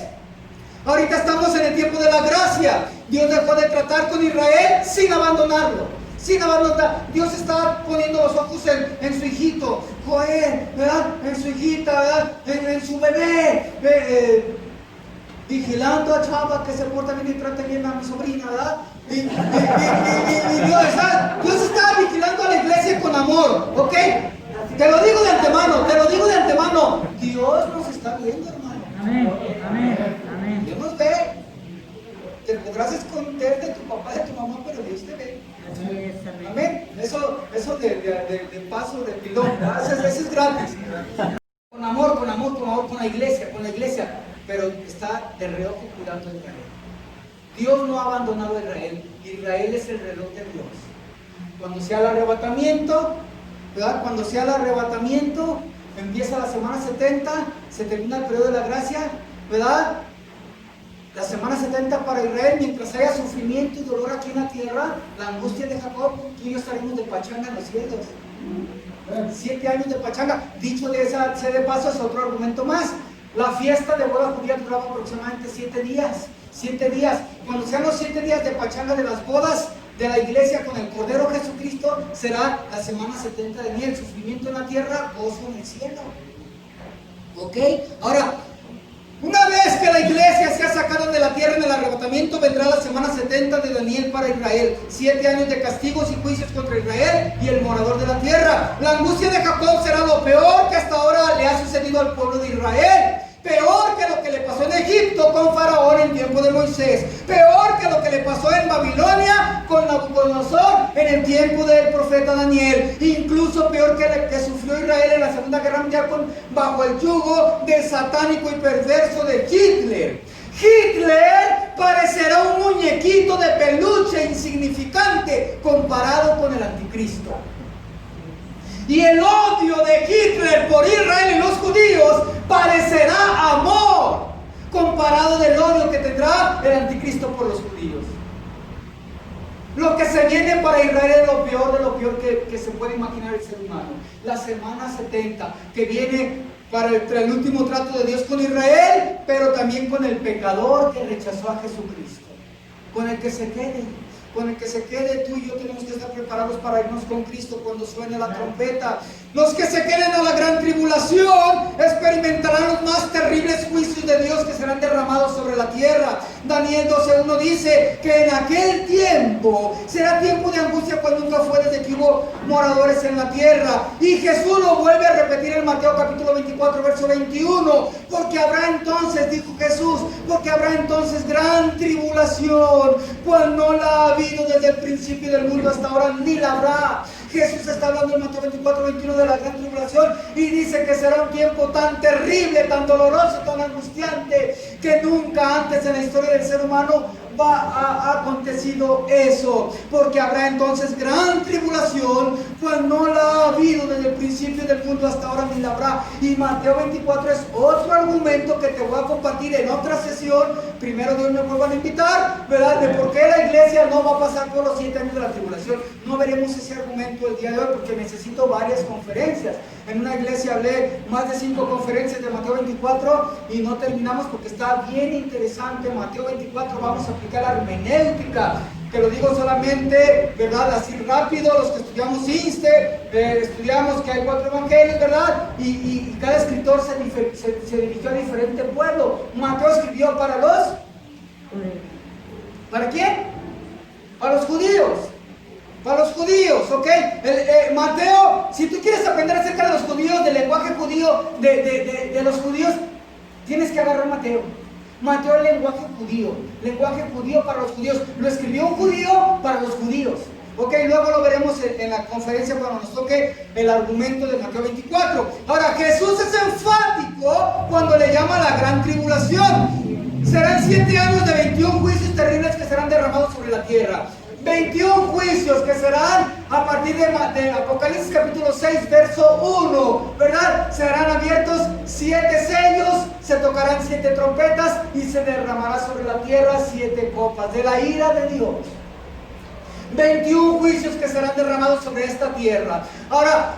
ahorita estamos en el tiempo de la gracia. Dios dejó de tratar con Israel sin abandonarlo, sin abandonar. Dios está poniendo los ojos en su hijito, Joel, ¿verdad? En su hijita, ¿verdad? En su bebé, vigilando a Chava que se porta bien y trata bien a mi sobrina, ¿verdad? Y Dios está vigilando a la iglesia con amor, ¿ok? Te lo digo de antemano, Dios nos está viendo, hermano. Amén. Dios nos ve. Te podrás esconder de tu papá, de tu mamá, pero Dios te ve. Amén. Eso de paso, de pilón, eso es gratis. Con amor con la iglesia, pero está de reojo cuidando a Israel. Dios no ha abandonado a Israel. Israel es el reloj de Dios. Cuando sea el arrebatamiento, ¿verdad? Cuando sea el arrebatamiento, empieza la semana 70, se termina el periodo de la gracia, ¿verdad? La semana 70 para Israel, mientras haya sufrimiento y dolor aquí en la tierra, la angustia de Jacob, tú y yo estaremos de pachanga en los cielos. 7 años de pachanga. Dicho sea de paso, es otro argumento más. La fiesta de boda judía duraba aproximadamente 7 días. 7 días. Cuando sean los 7 días de pachanga de las bodas de la iglesia con el Cordero Jesucristo, será la semana 70 de miel. Sufrimiento en la tierra, gozo en el cielo. ¿Ok? Ahora, una vez que la iglesia sea sacada de la tierra en el arrebatamiento, vendrá la semana 70 de Daniel para Israel. 7 años de castigos y juicios contra Israel y el morador de la tierra. La angustia de Jacob será lo peor que hasta ahora le ha sucedido al pueblo de Israel. Peor que lo que le pasó en Egipto con Faraón en tiempo de Moisés. Peor que lo que le pasó en Babilonia con Nabucodonosor en el tiempo del profeta Daniel. Incluso peor que lo que sufrió Israel en la Segunda Guerra Mundial bajo el yugo del satánico y perverso de Hitler. Hitler parecerá un muñequito de peluche insignificante comparado con el anticristo. Y el odio de Hitler por Israel y los judíos parecerá amor comparado del odio que tendrá el anticristo por los judíos. Lo que se viene para Israel es lo peor de lo peor que se puede imaginar el ser humano. La semana 70 que viene para el último trato de Dios con Israel, pero también con el pecador que rechazó a Jesucristo. Con el que se quede. Con el que se quede, tú y yo tenemos que estar preparados para irnos con Cristo cuando suene la trompeta. Los que se queden a la gran tribulación experimentarán los más terribles juicios de Dios que serán derramados sobre la tierra. Daniel 12:1 dice que en aquel tiempo será tiempo de angustia cual nunca fue desde que hubo moradores en la tierra. Y Jesús lo vuelve a repetir en Mateo capítulo 24 verso 21. Porque habrá entonces, dijo Jesús, porque habrá entonces gran tribulación cual no la ha habido desde el principio del mundo hasta ahora, ni la habrá. Jesús está hablando en Mateo 24:21 de la gran tribulación y dice que será un tiempo tan terrible, tan doloroso, tan angustiante que nunca antes en la historia del ser humano ha acontecido eso. Porque habrá entonces gran tribulación cual no la ha habido desde el principio del mundo hasta ahora ni la habrá. Y Mateo 24 es otro argumento que te voy a compartir en otra sesión. Primero Dios me vuelvan a invitar, ¿verdad? De por qué la iglesia no va a pasar por los 7 años de la tribulación. No veremos ese argumento el día de hoy porque necesito varias conferencias. En una iglesia hablé más de 5 conferencias de Mateo 24 y no terminamos porque está bien interesante. Mateo 24 vamos a aplicar la hermenéutica, que lo digo solamente, ¿verdad? Así rápido, los que estudiamos INSTE, estudiamos que hay 4 evangelios, ¿verdad? Y cada escritor se dirigió a diferente pueblo. Mateo escribió para los... ¿Para quién? Para los judíos. Para los judíos, ¿ok? Mateo, si tú quieres aprender acerca de los judíos, del lenguaje judío, de los judíos, tienes que agarrar Mateo. Mateo es lenguaje judío para los judíos. Lo escribió un judío para los judíos. Ok, luego lo veremos en la conferencia cuando nos toque el argumento de Mateo 24. Ahora, Jesús es enfático cuando le llama la gran tribulación. Serán 7 años de 21 juicios terribles que serán derramados sobre la tierra. 21 juicios que serán a partir de Apocalipsis capítulo 6 verso 1, ¿verdad? Serán abiertos 7 sellos, se tocarán 7 trompetas y se derramará sobre la tierra 7 copas de la ira de Dios. 21 juicios que serán derramados sobre esta tierra. Ahora,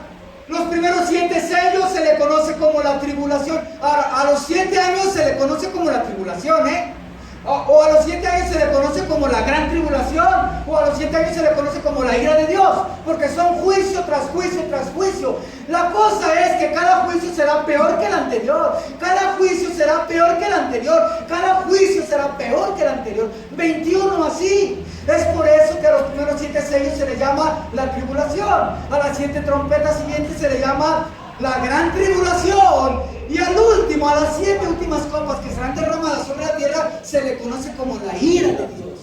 los primeros 7 sellos se le conoce como la tribulación. Ahora, a los 7 años se le conoce como la tribulación, o a los 7 años se le conoce como la gran tribulación, o a los 7 años se le conoce como la ira de Dios, porque son juicio tras juicio tras juicio. La cosa es que cada juicio será peor que el anterior, cada juicio será peor que el anterior, cada juicio será peor que el anterior. 21 así. Es por eso que a los primeros 7 sellos se le llama la tribulación, a las 7 trompetas siguientes se le llama la gran tribulación, y al último, a las 7 últimas copas que serán derramadas sobre la tierra, se le conoce como la ira de Dios.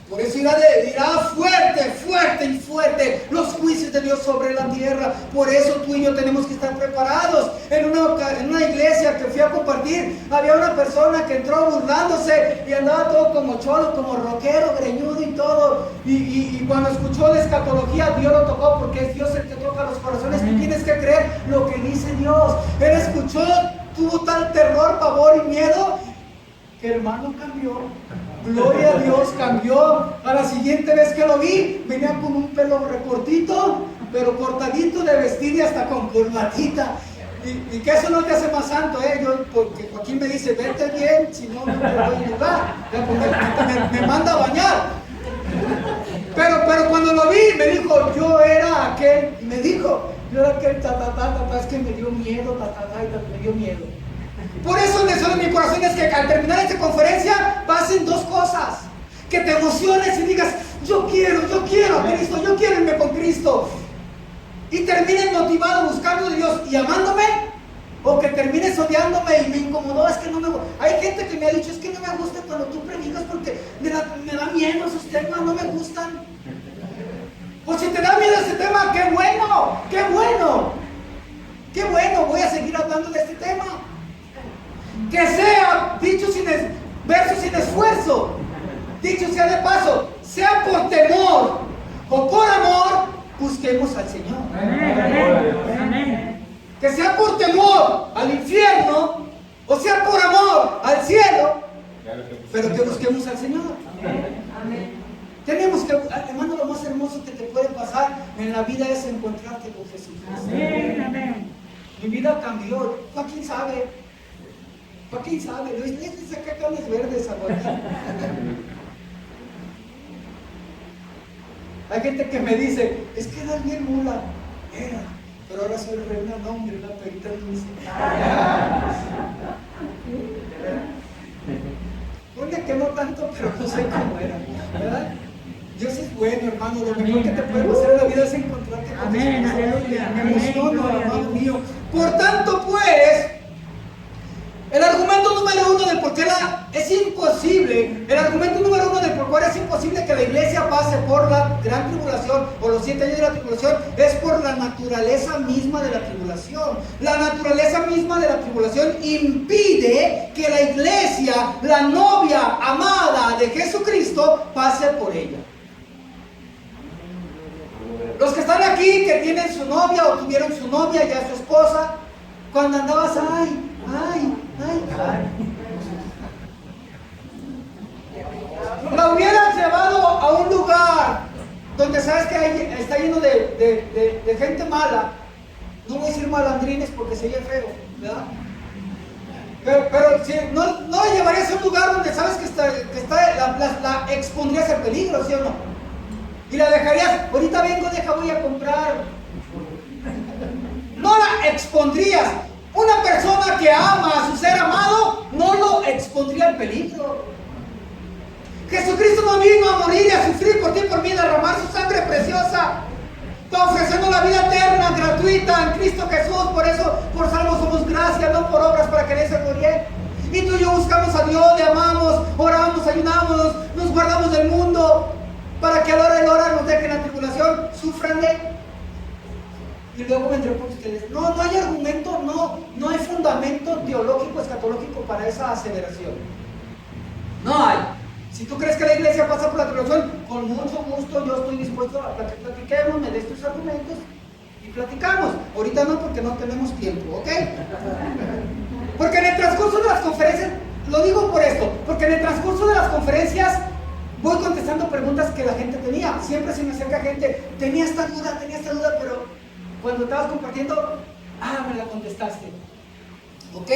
Por eso dirá fuerte, fuerte y fuerte los juicios de Dios sobre la tierra. Por eso tú y yo tenemos que estar preparados. En una iglesia que fui a compartir, había una persona que entró burlándose y andaba todo como cholo, como rockero, greñudo y todo. Y cuando escuchó la escatología, Dios lo tocó, porque es Dios el que toca los corazones. Tú tienes que creer lo que dice Dios. Él escuchó, tuvo tal terror, pavor y miedo, que el hermano cambió. Gloria a Dios, cambió. A la siguiente vez que lo vi, venía con un pelo recortito, pero cortadito de vestir y hasta con corbatita. Y que eso no te hace más santo, porque Joaquín me dice, vete bien, si no, no te doy lugar. Me manda a bañar. Pero cuando lo vi, me dijo, yo era aquel, y me dijo, yo era aquel, es que me dio miedo, me dio miedo. Por eso el deseo de mi corazón es que al terminar esta conferencia pasen 2 cosas. Que te emociones y digas, yo quiero a Cristo, yo quiero irme con Cristo. Y termines motivado buscando a Dios y amándome, o que termines odiándome y me incomodó, es que no me gusta. Hay gente que me ha dicho, es que no me gusta cuando tú predicas porque me da miedo esos temas, no me gustan. Pues si te da miedo ese tema, qué bueno, qué bueno. Qué bueno, voy a seguir hablando de este tema. Que sea dicho verso sin esfuerzo, dicho sea de paso, sea por temor o por amor, busquemos al Señor. Amén. Que sea por temor al infierno o sea por amor al cielo, pero que busquemos al Señor. Tenemos que, hermano, lo más hermoso que te puede pasar en la vida es encontrarte con Jesús. Mi vida cambió. ¿Quién sabe? ¿Quién sabe? Le saqué cables verdes a Joaquín. Hay gente que me dice, es que eras bien mula. Era, pero ahora soy reina, no, hombre, la perita dulce. Ponle que no tanto, pero no sé cómo era, ¿verdad? Dios es bueno, hermano. Lo mejor que te puede pasar en la vida es encontrarte con Amén, Jesús. aleluya. Me emociono, Amén, hermano mío. Por tanto, pues, el argumento número 1 del por qué es imposible, el argumento número 1 del por cuál es imposible que la iglesia pase por la gran tribulación o los 7 años de la tribulación es por la naturaleza misma de la tribulación. La naturaleza misma de la tribulación impide que la iglesia, la novia amada de Jesucristo, pase por ella. Los que están aquí, que tienen su novia o tuvieron su novia, ya su esposa, cuando andabas, ay. La hubieras llevado a un lugar donde sabes que está lleno de gente mala. No voy a decir malandrines porque sería feo, ¿verdad? Pero si no la llevarías a un lugar donde sabes la expondrías al peligro, ¿sí o no? Y la dejarías, ahorita vengo, voy a comprar. No la expondrías. Una persona que ama a su ser amado no lo expondría al peligro. Jesucristo no vino a morir y a sufrir por ti y por mí, a derramar su sangre preciosa, está ofreciendo la vida eterna, gratuita en Cristo Jesús. Por eso, por salvos somos gracia, no por obras para que nadie se gloríe. Y tú y yo buscamos a Dios, le amamos, oramos, ayunamos, nos guardamos del mundo, para que a la hora de la hora nos dejen la tribulación, sufranle. Y luego vendré por ustedes. No hay argumento, no hay fundamento teológico, escatológico para esa aseveración. No hay. Si tú crees que la iglesia pasa por la tribulación, con mucho gusto yo estoy dispuesto a que platiquemos, me des tus argumentos y platicamos. Ahorita no, porque no tenemos tiempo, ¿ok? Porque en el transcurso de las conferencias, lo digo por esto, porque en el transcurso de las conferencias voy contestando preguntas que la gente tenía. Siempre se me acerca gente, tenía esta duda, pero cuando estabas compartiendo, me la contestaste. ¿Ok?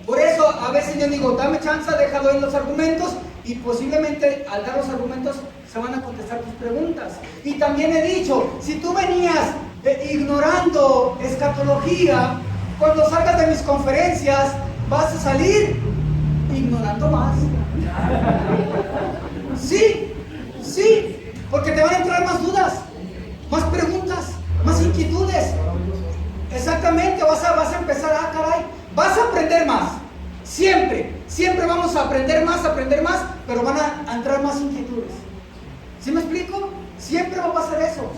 Por eso a veces yo digo, dame chance, déjalo en los argumentos, y posiblemente al dar los argumentos se van a contestar tus preguntas. Y también he dicho, si tú venías ignorando escatología, cuando salgas de mis conferencias vas a salir ignorando más. Sí, porque te van a entrar más dudas, más preguntas, más inquietudes. Exactamente, vas a empezar, caray, vas a aprender más. Siempre vamos a aprender más, pero van a entrar más inquietudes. ¿Sí me explico? Siempre va a pasar eso.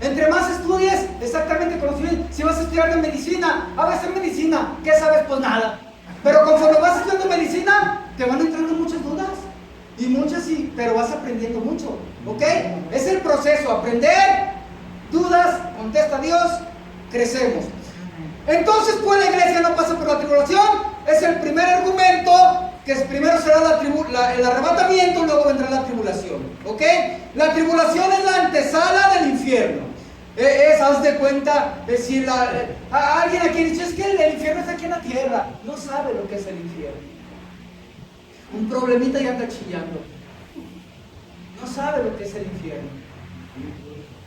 Entre más estudies, exactamente conocimiento. Si vas a estudiar de medicina, a veces medicina, ¿qué sabes? Pues nada. Pero conforme vas estudiando medicina, te van entrando muchas dudas. Y muchas sí, pero vas aprendiendo mucho. ¿Ok? Es el proceso, aprender, dudas, contesta a Dios, crecemos. Entonces, pues la iglesia no pasa por la tribulación. Es el primer argumento, que primero será el arrebatamiento, luego vendrá la tribulación. ¿Ok? La tribulación es la antesala del infierno. Haz de cuenta, si alguien aquí dice, es que el infierno está aquí en la tierra. No sabe lo que es el infierno. Un problemita y anda chillando. No sabe lo que es el infierno.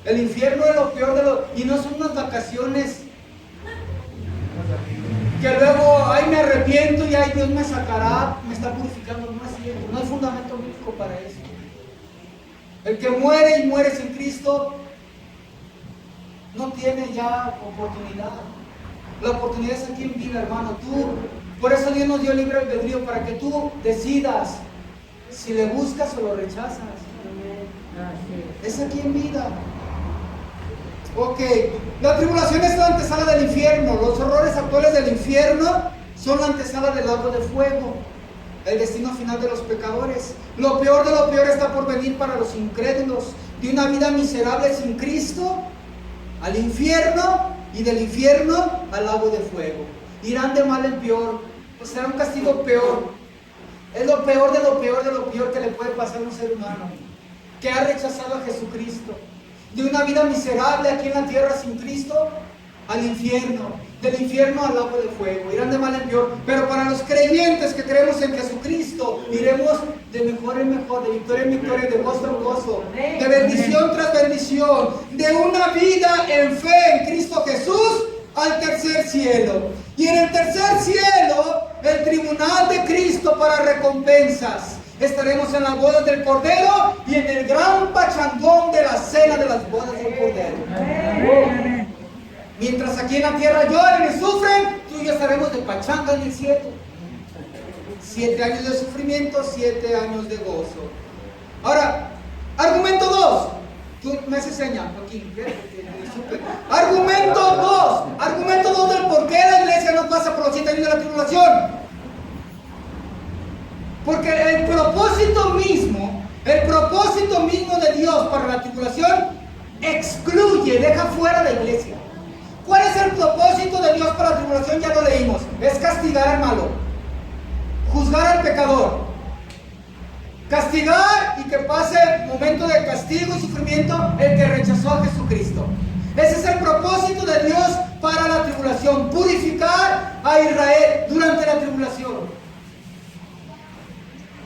El infierno es lo peor y no son unas vacaciones que luego, me arrepiento y Dios me sacará, me está purificando. No es cierto, no hay fundamento bíblico para eso. El que muere y muere sin Cristo no tiene ya oportunidad. La oportunidad es aquí en vida, hermano. Por eso Dios nos dio libre albedrío, para que tú decidas si le buscas o lo rechazas. Es aquí en vida. Ok, la tribulación es la antesala del infierno. Los horrores actuales del infierno son la antesala del lago de fuego, el destino final de los pecadores. Lo peor de lo peor está por venir para los incrédulos. De una vida miserable sin Cristo al infierno, y del infierno al lago de fuego. Irán de mal en peor, pues será un castigo peor. Es lo peor de lo peor de lo peor que le puede pasar a un ser humano que ha rechazado a Jesucristo. De una vida miserable aquí en la tierra sin Cristo al infierno, del infierno al lago de fuego. Irán de mal en peor, pero para los creyentes que creemos en Jesucristo, iremos de mejor en mejor, de victoria en victoria, de gozo en gozo, de bendición tras bendición, de una vida en fe en Cristo Jesús al tercer cielo. Y en el tercer cielo, el tribunal de Cristo para recompensas. Estaremos en las bodas del Cordero y en el gran pachangón de la cena de las bodas del Cordero. Mientras aquí en la tierra lloran y sufren, tú y yo estaremos de pachanga en el cielo. 7 años de sufrimiento, 7 años de gozo. Ahora, argumento 2. Tú me haces señas, Joaquín. Argumento 2 del por qué la iglesia no pasa por los 7 años de la tribulación. Porque el propósito mismo de Dios para la tribulación excluye, deja fuera la iglesia. ¿Cuál es el propósito de Dios para la tribulación? Ya lo leímos. Es castigar al malo, juzgar al pecador, castigar y que pase momento de castigo y sufrimiento el que rechazó a Jesucristo. Ese es el propósito de Dios para la tribulación, purificar a Israel durante la tribulación.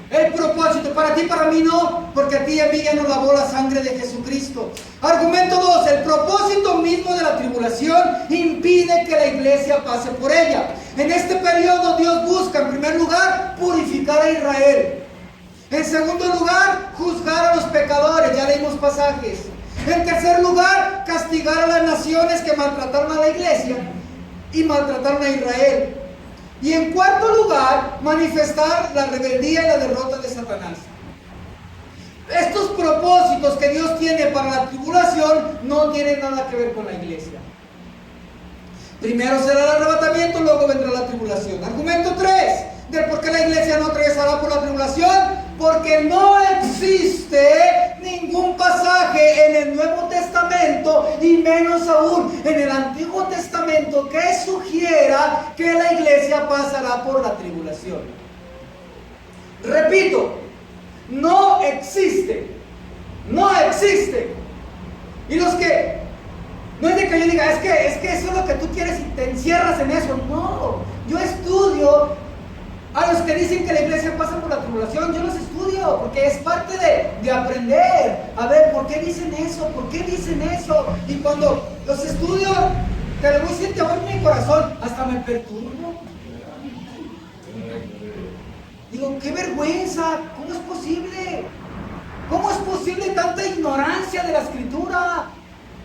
El propósito, para ti y para mí no, porque a ti y a mí ya nos lavó la sangre de Jesucristo. Argumento 2, el propósito mismo de la tribulación impide que la iglesia pase por ella. En este periodo Dios busca, en primer lugar, purificar a Israel. En segundo lugar, juzgar a los pecadores, ya leímos pasajes. En tercer lugar, castigar a las naciones que maltrataron a la iglesia y maltrataron a Israel. Y en cuarto lugar, manifestar la rebeldía y la derrota de Satanás. Estos propósitos que Dios tiene para la tribulación no tienen nada que ver con la iglesia. Primero será el arrebatamiento, luego vendrá la tribulación. Argumento 3, del por qué la iglesia no atravesará por la tribulación. Porque no existe ningún pasaje en el Nuevo Testamento y menos aún en el Antiguo Testamento que sugiera que la iglesia pasará por la tribulación. Repito, no existe. No existe. Y los que, no es de que yo diga, es que eso es lo que tú quieres y te encierras en eso. No, yo estudio a los que dicen que la iglesia pasa por la tribulación, yo los estudio, porque es parte de aprender. A ver, ¿por qué dicen eso? ¿Por qué dicen eso? Y cuando los estudio, te lo voy a decir, te voy en mi corazón, hasta me perturbo. Digo, qué vergüenza, ¿cómo es posible? ¿Cómo es posible tanta ignorancia de la escritura?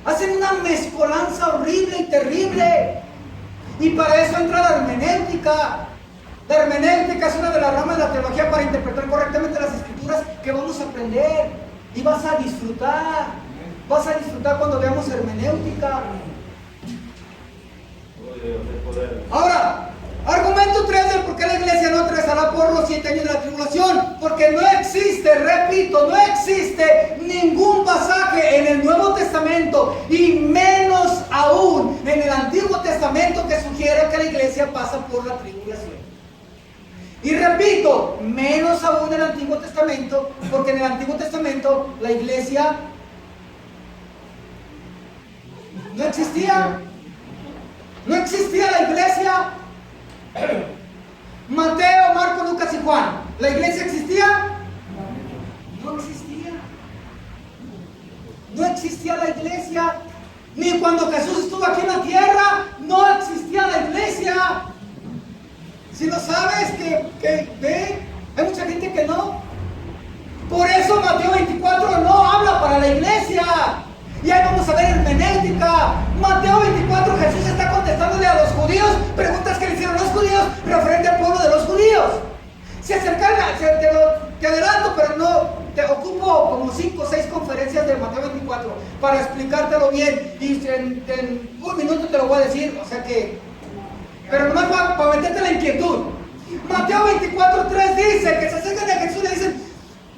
Hacen una mezcolanza horrible y terrible. Y para eso entra la hermenéutica. La hermenéutica es una de las ramas de la teología para interpretar correctamente las escrituras que vamos a aprender. Y vas a disfrutar. Vas a disfrutar cuando veamos hermenéutica. Ahora, argumento 3 del por qué la iglesia no atravesará por los 7 años de la tribulación. Porque no existe, repito, no existe ningún pasaje en el Nuevo Testamento y menos aún en el Antiguo Testamento que sugiera que la iglesia pasa por la tribulación. Y repito, menos aún en el Antiguo Testamento, porque en el Antiguo Testamento la iglesia no existía. No existía la iglesia. Mateo, Marcos, Lucas y Juan. ¿La iglesia existía? No existía. No existía la iglesia. Ni cuando Jesús estuvo aquí en la tierra, no existía la iglesia. Si lo sabes, hay mucha gente que no. Por eso Mateo 24 no habla para la iglesia. Y ahí vamos a ver hermenéutica. Mateo 24, Jesús está contestándole a los judíos preguntas que le hicieron los judíos referente al pueblo de los judíos. Se acercan, te adelanto, pero no, te ocupo como 5 o 6 conferencias de Mateo 24 para explicártelo bien. Y en un minuto te lo voy a decir, o sea que... Pero nomás para meterte la inquietud. Mateo 24:3 dice que se acercan a Jesús y le dicen: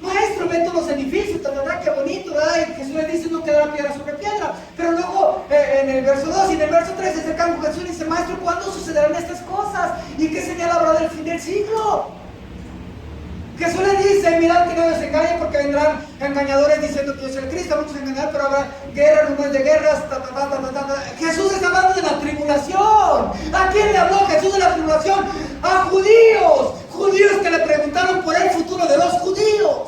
Maestro, ven todos los edificios, ¿verdad? Qué bonito, ¿verdad? Y Jesús les dice: no quedará piedra sobre piedra. Pero luego en el verso 2 y en el verso 3 se acercan con Jesús y dice: Maestro, ¿cuándo sucederán estas cosas? ¿Y qué señal habrá del fin del siglo? Jesús le dice: mirad que no les engañen, porque vendrán engañadores diciendo que yo soy el Cristo, muchos engañarán, pero habrá guerras, rumores de guerras, Jesús está hablando de la tribulación. ¿A quién le habló Jesús de la tribulación? A judíos que le preguntaron por el futuro de los judíos.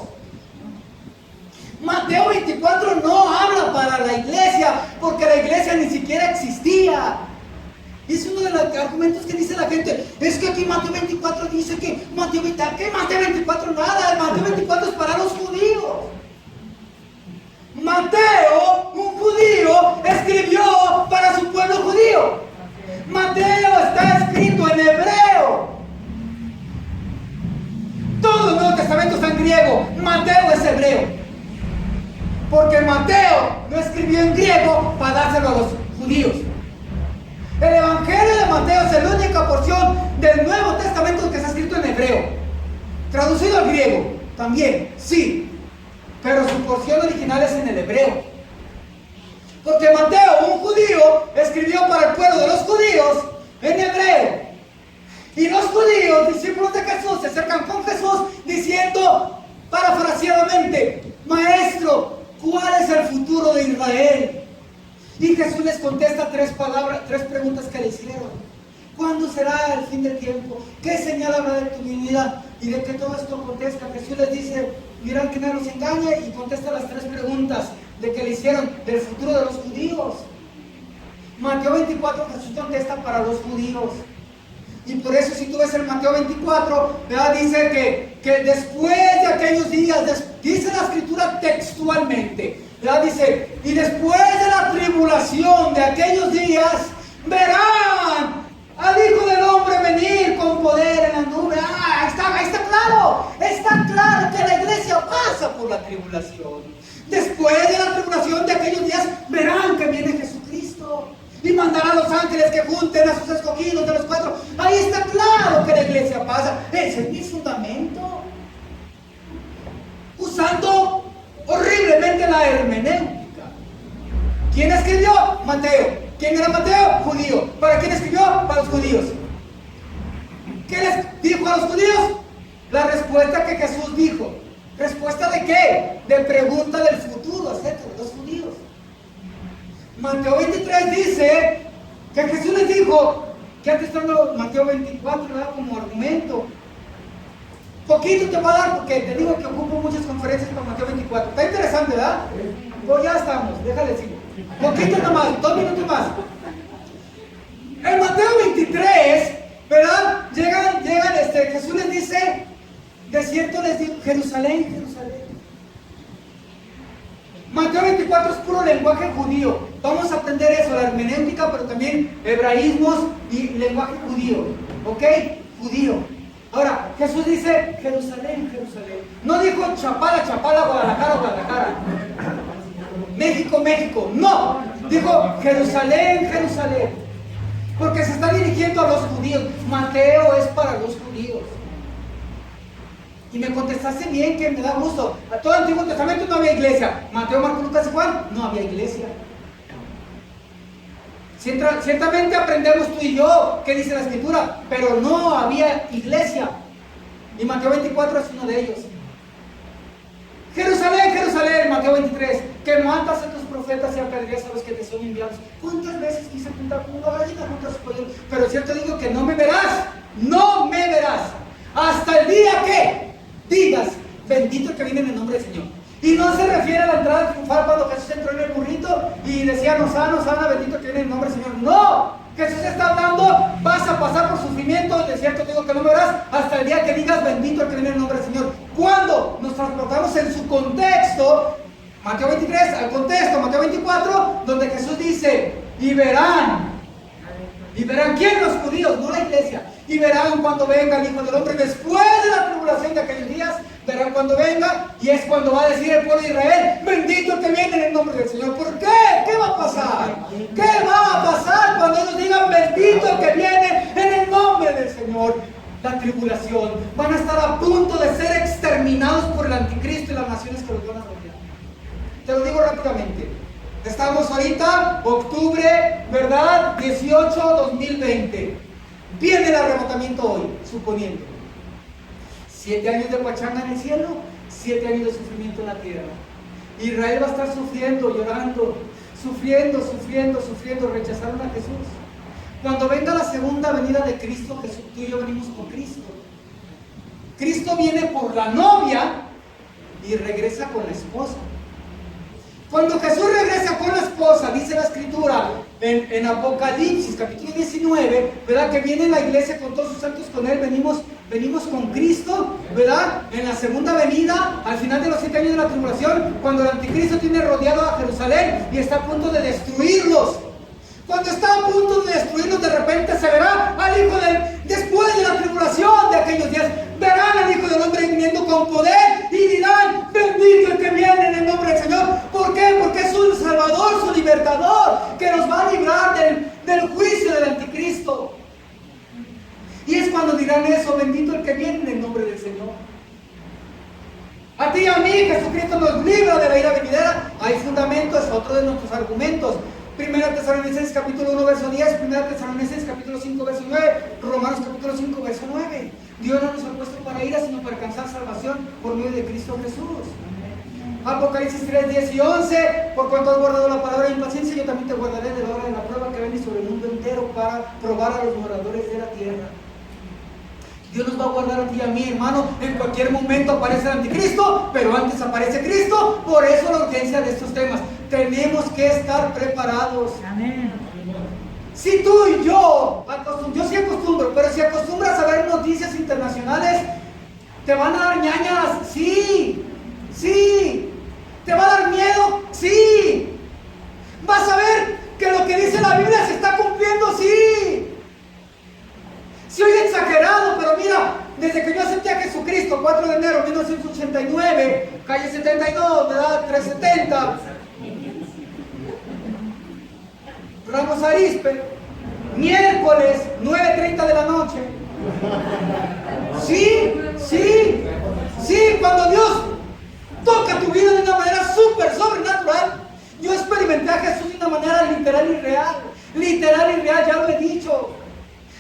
Mateo 24 no habla para la iglesia, porque la iglesia ni siquiera existía. Y es uno de los argumentos que dice la gente: es que aquí Mateo 24 dice que Mateo 24 nada, Mateo 24 es para los judíos. Mateo, un judío, escribió para su pueblo judío. Mateo está escrito en hebreo. Todo el Nuevo Testamento está en griego. Mateo es hebreo. Porque Mateo no escribió en griego para dárselo a los judíos. El Evangelio de Mateo es la única porción del Nuevo Testamento que está escrito en hebreo. Traducido al griego, también, sí. Pero su porción original es en el hebreo. Porque Mateo, un judío, escribió para el pueblo de los judíos en hebreo. Y los judíos, discípulos de Jesús, se acercan con Jesús diciendo, parafraseadamente, Maestro, ¿cuál es el futuro de Israel? Y Jesús les contesta tres preguntas que le hicieron. ¿Cuándo será el fin del tiempo? ¿Qué señal habrá de tu venida? Y de que todo esto acontezca, Jesús les dice, miran que nadie los engaña, y contesta las tres preguntas de que le hicieron del futuro de los judíos. Mateo 24, Jesús contesta para los judíos. Y por eso si tú ves el Mateo 24, ¿verdad? Dice que después de aquellos días, dice la escritura textualmente, ¿verdad? Dice, y después de la tribulación de aquellos días, verán al Hijo del Hombre venir con poder en la nube. Está claro que la iglesia pasa por la tribulación. Después de la tribulación de aquellos días, verán que viene Jesucristo y mandará a los ángeles que junten a sus escogidos de los cuatro. Ahí está claro que la iglesia pasa. Ese es mi fundamento. Usando horriblemente la hermenéutica. ¿Quién escribió? Mateo. ¿Quién era Mateo? Judío. ¿Para quién escribió? Para los judíos. ¿Qué les dijo a los judíos? La respuesta que Jesús dijo. ¿Respuesta de qué? De pregunta del futuro acerca de los judíos. Mateo 23 dice que Jesús les dijo, que antes está Mateo 24, ¿verdad? Como argumento. Poquito te va a dar porque te digo que ocupo muchas conferencias con Mateo 24. Está interesante, ¿verdad? Pues ya estamos, déjale decir. Poquito nomás, 2 minutos más. En Mateo 23, ¿verdad? Llegan, Jesús les dice, de cierto les digo, Jerusalén, Jerusalén. Mateo 24 es puro lenguaje judío. Vamos a aprender eso, la hermenéutica, pero también hebraísmos y lenguaje judío. ¿Ok? Judío. Ahora, Jesús dice Jerusalén, Jerusalén. No dijo Chapala, Chapala, Guadalajara, Guadalajara. México, México. No. Dijo Jerusalén, Jerusalén. Porque se está dirigiendo a los judíos. Mateo es para los judíos. Y me contestaste bien, que me da gusto. A todo el Antiguo Testamento no había iglesia. Mateo, Marcos, Lucas y Juan, no había iglesia. Ciertamente aprendemos tú y yo qué dice la Escritura, pero no había iglesia. Y Mateo 24 es uno de ellos. Jerusalén, Jerusalén, Mateo 23, que matas a tus profetas y apedreas a los que te son enviados. ¿Cuántas veces quise juntar con una gallina junto a su pollo? Pero cierto digo que no me verás, no me verás, hasta el día que digas, bendito el que viene en el nombre del Señor. Y no se refiere a la entrada triunfal cuando Jesús entró en el burrito y decía, Hosana, Hosana, bendito el que viene en el nombre del Señor. No, Jesús está hablando, vas a pasar por sufrimiento, de cierto digo que no me verás, hasta el día que digas, bendito el que viene en el nombre del Señor. Cuando nos transportamos en su contexto, Mateo 23, al contexto, Mateo 24, donde Jesús dice, y verán, ¿quién? Los judíos, no la iglesia. Y verán cuando venga el Hijo del Hombre después de la tribulación de aquellos días. Verán cuando venga, y es cuando va a decir el pueblo de Israel, bendito el que viene en el nombre del Señor. ¿Por qué? ¿Qué va a pasar? ¿Qué va a pasar cuando ellos digan, bendito el que viene en el nombre del Señor? La tribulación. Van a estar a punto de ser exterminados por el anticristo y las naciones que los van a rodear. Te lo digo rápidamente. Estamos ahorita, octubre, ¿verdad? 18, 2020. Viene el arrebatamiento hoy, suponiendo. 7 años de pachanga en el cielo, 7 años de sufrimiento en la tierra. Israel va a estar sufriendo, llorando, sufriendo, rechazaron a Jesús. Cuando venga la segunda venida de Cristo, Jesús, tú y yo venimos con Cristo. Cristo viene por la novia y regresa con la esposa. Cuando Jesús regresa con la esposa, dice la Escritura en Apocalipsis capítulo 19, ¿verdad? Que viene la iglesia con todos sus santos con él, venimos con Cristo, ¿verdad? En la segunda venida, al final de los 7 años de la tribulación, cuando el anticristo tiene rodeado a Jerusalén y está a punto de destruirlos. Cuando está a punto de destruirlos, de repente se verá al Hijo después de la tribulación de aquellos días, verán al Hijo del Hombre viniendo con poder y dirán, bendito el que viene en el nombre del Señor. ¿Por qué? Porque es un Salvador, su libertador, que nos va a librar del juicio del anticristo. Y es cuando dirán eso, bendito el que viene en el nombre del Señor. A ti y a mí, Jesucristo nos libra de la ira venidera hay fundamento, es otro de nuestros argumentos. Primera Tesalonicenses capítulo 1 verso 10, Primera Tesalonicenses capítulo 5 verso 9, Romanos capítulo 5 verso 9. Dios no nos ha puesto para ira, sino para alcanzar salvación por medio de Cristo Jesús. Apocalipsis 3, 10 y 11, por cuanto has guardado la palabra de impaciencia, yo también te guardaré de la hora de la prueba que viene sobre el mundo entero para probar a los moradores de la tierra. Dios nos va a guardar a ti y a mí, hermano. En cualquier momento aparece el anticristo, pero antes aparece Cristo. Por eso la urgencia de estos temas. Tenemos que estar preparados. Amén. Si tú y yo sí acostumbro, pero si acostumbras a ver noticias internacionales, ¿te van a dar ñañas? Sí. ¿Te va a dar miedo? Sí. ¿Vas a ver que lo que dice la Biblia se está cumpliendo? Sí. Se oye exagerado, pero mira, desde que yo acepté a Jesucristo, 4 de enero de 1989, calle 72, ¿verdad? 370, Ramos Arizpe, miércoles, 9:30 de la noche. Sí, cuando Dios toca tu vida de una manera súper sobrenatural. Yo experimenté a Jesús de una manera literal y real. Literal y real, ya lo he dicho.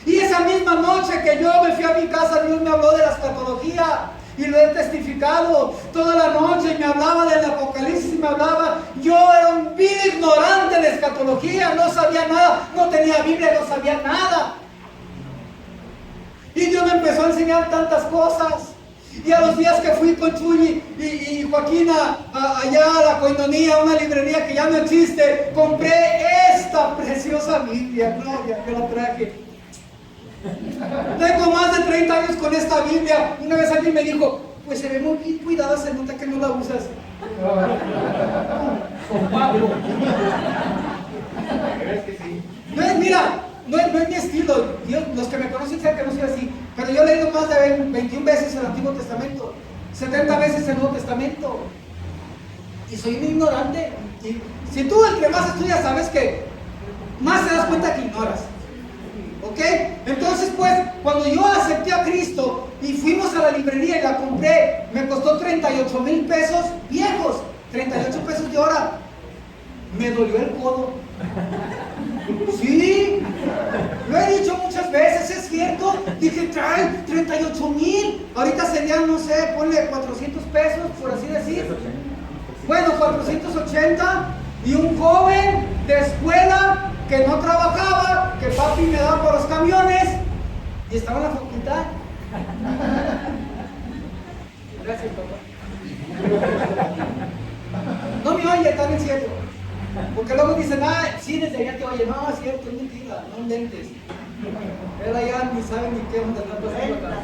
Y esa misma noche que yo me fui a mi casa, Dios me habló de la escatología. Y lo he testificado toda la noche. Me hablaba del Apocalipsis, me hablaba. Yo era un vil ignorante de escatología. No sabía nada, no tenía Biblia, no sabía nada. Y Dios me empezó a enseñar tantas cosas. Y a los días que fui con Chuy y Joaquín allá a la Coinonía, una librería que ya no existe, compré esta preciosa Biblia. Gloria, yo la traje. Tengo más de 30 años con esta Biblia. Una vez alguien me dijo, pues se ve muy bien cuidada, se nota que no la usas. No es, mira, no es mi estilo. Dios, los que me conocen saben que no soy así. Pero yo he leído más de 21 veces el Antiguo Testamento, 70 veces el Nuevo Testamento. Y soy un ignorante. Y si tú entre más estudias, sabes que más te das cuenta que ignoras. ¿Ok? Entonces pues, cuando yo acepté a Cristo y fuimos a la librería y la compré, me costó 38,000 pesos viejos, 38 pesos de hora. Me dolió el codo. Sí, lo he dicho muchas veces, es cierto. Dije, trae 38,000. Ahorita serían, no sé, ponle 400 pesos, por así decir. Bueno, 480. Y un joven de escuela que no trabajaba, que papi me daba por los camiones y estaba en la facultad. Gracias, papá. No me oye, tan en serio. Porque luego dicen, sí, desde allá te oye. No, es cierto, es mentira, no inventes. Él allá ni sabe ni qué onda está pasando acá.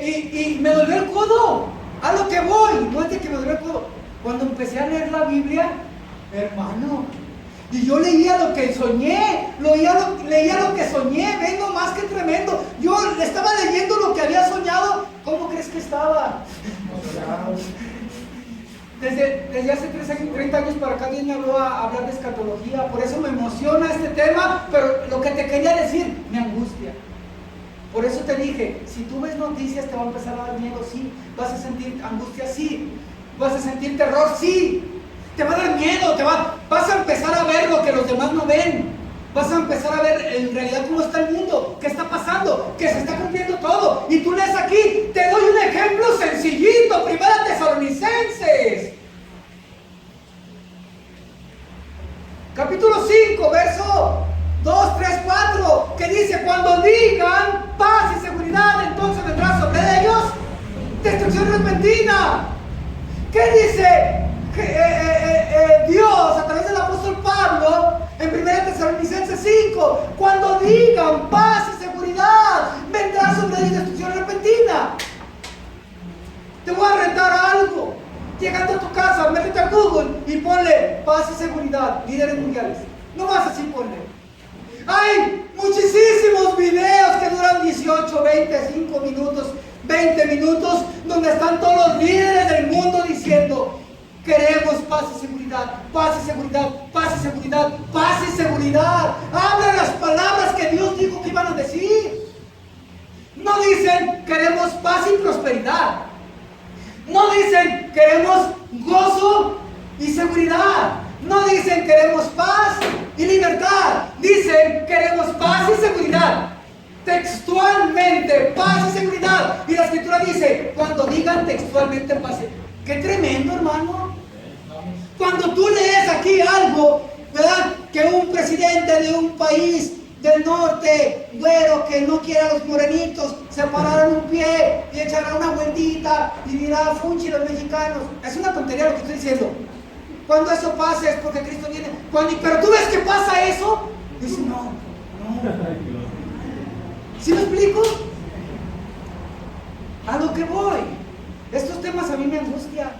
Y me dolió el codo. A lo que voy, no es de que me dolió el codo. Cuando empecé a leer la Biblia, hermano, y yo leía lo que soñé, leía lo que soñé, vengo más que tremendo. Yo estaba leyendo lo que había soñado. ¿Cómo crees que estaba? Desde hace 30 años para acá Dios me habló a hablar de escatología. Por eso me emociona este tema, pero lo que te quería decir, me angustia. Por eso te dije, si tú ves noticias te va a empezar a dar miedo, sí. Vas a sentir angustia, sí. Vas a sentir terror, sí. Te va a dar miedo, vas a empezar a ver lo que los demás no ven. Vas a empezar a ver en realidad cómo está el mundo, qué está pasando, que se está cumpliendo todo. Y tú lees aquí, te doy un ejemplo sencillito, Primera Tesalonicenses. Capítulo 5, verso 2, 3, 4, que dice, cuando digan paz y seguridad, entonces vendrá sobre ellos destrucción repentina. ¿Qué dice Dios a través del apóstol Pablo en 1 Tesalonicenses 5? Cuando digan paz y seguridad, vendrá sobre ellos destrucción repentina. Te voy a retar algo. Llegando a tu casa, métete a Google y ponle paz y seguridad, líderes mundiales. No vas así, ponle. Hay muchísimos videos que duran 18, 25 minutos, 20 minutos, donde están todos los líderes del mundo diciendo: queremos paz y seguridad, paz y seguridad, paz y seguridad, paz y seguridad. Hablan las palabras que Dios dijo que iban a decir. No dicen queremos paz y prosperidad. No dicen queremos gozo y seguridad. No dicen queremos paz y libertad. Dicen queremos paz y seguridad. Textualmente, paz y seguridad. Y la escritura dice, cuando digan textualmente paz. ¡Qué tremendo, hermano! Cuando tú lees aquí algo, ¿verdad? Que un presidente de un país del norte, güero, que no quiere a los morenitos, se pararon un pie y echará una vueltita y dirá, funchi los mexicanos. Es una tontería lo que estoy diciendo. Cuando eso pase es porque Cristo viene. Pero tú ves que pasa eso, dices, no. ¿Sí me explico? A lo que voy. Estos temas a mí me angustian.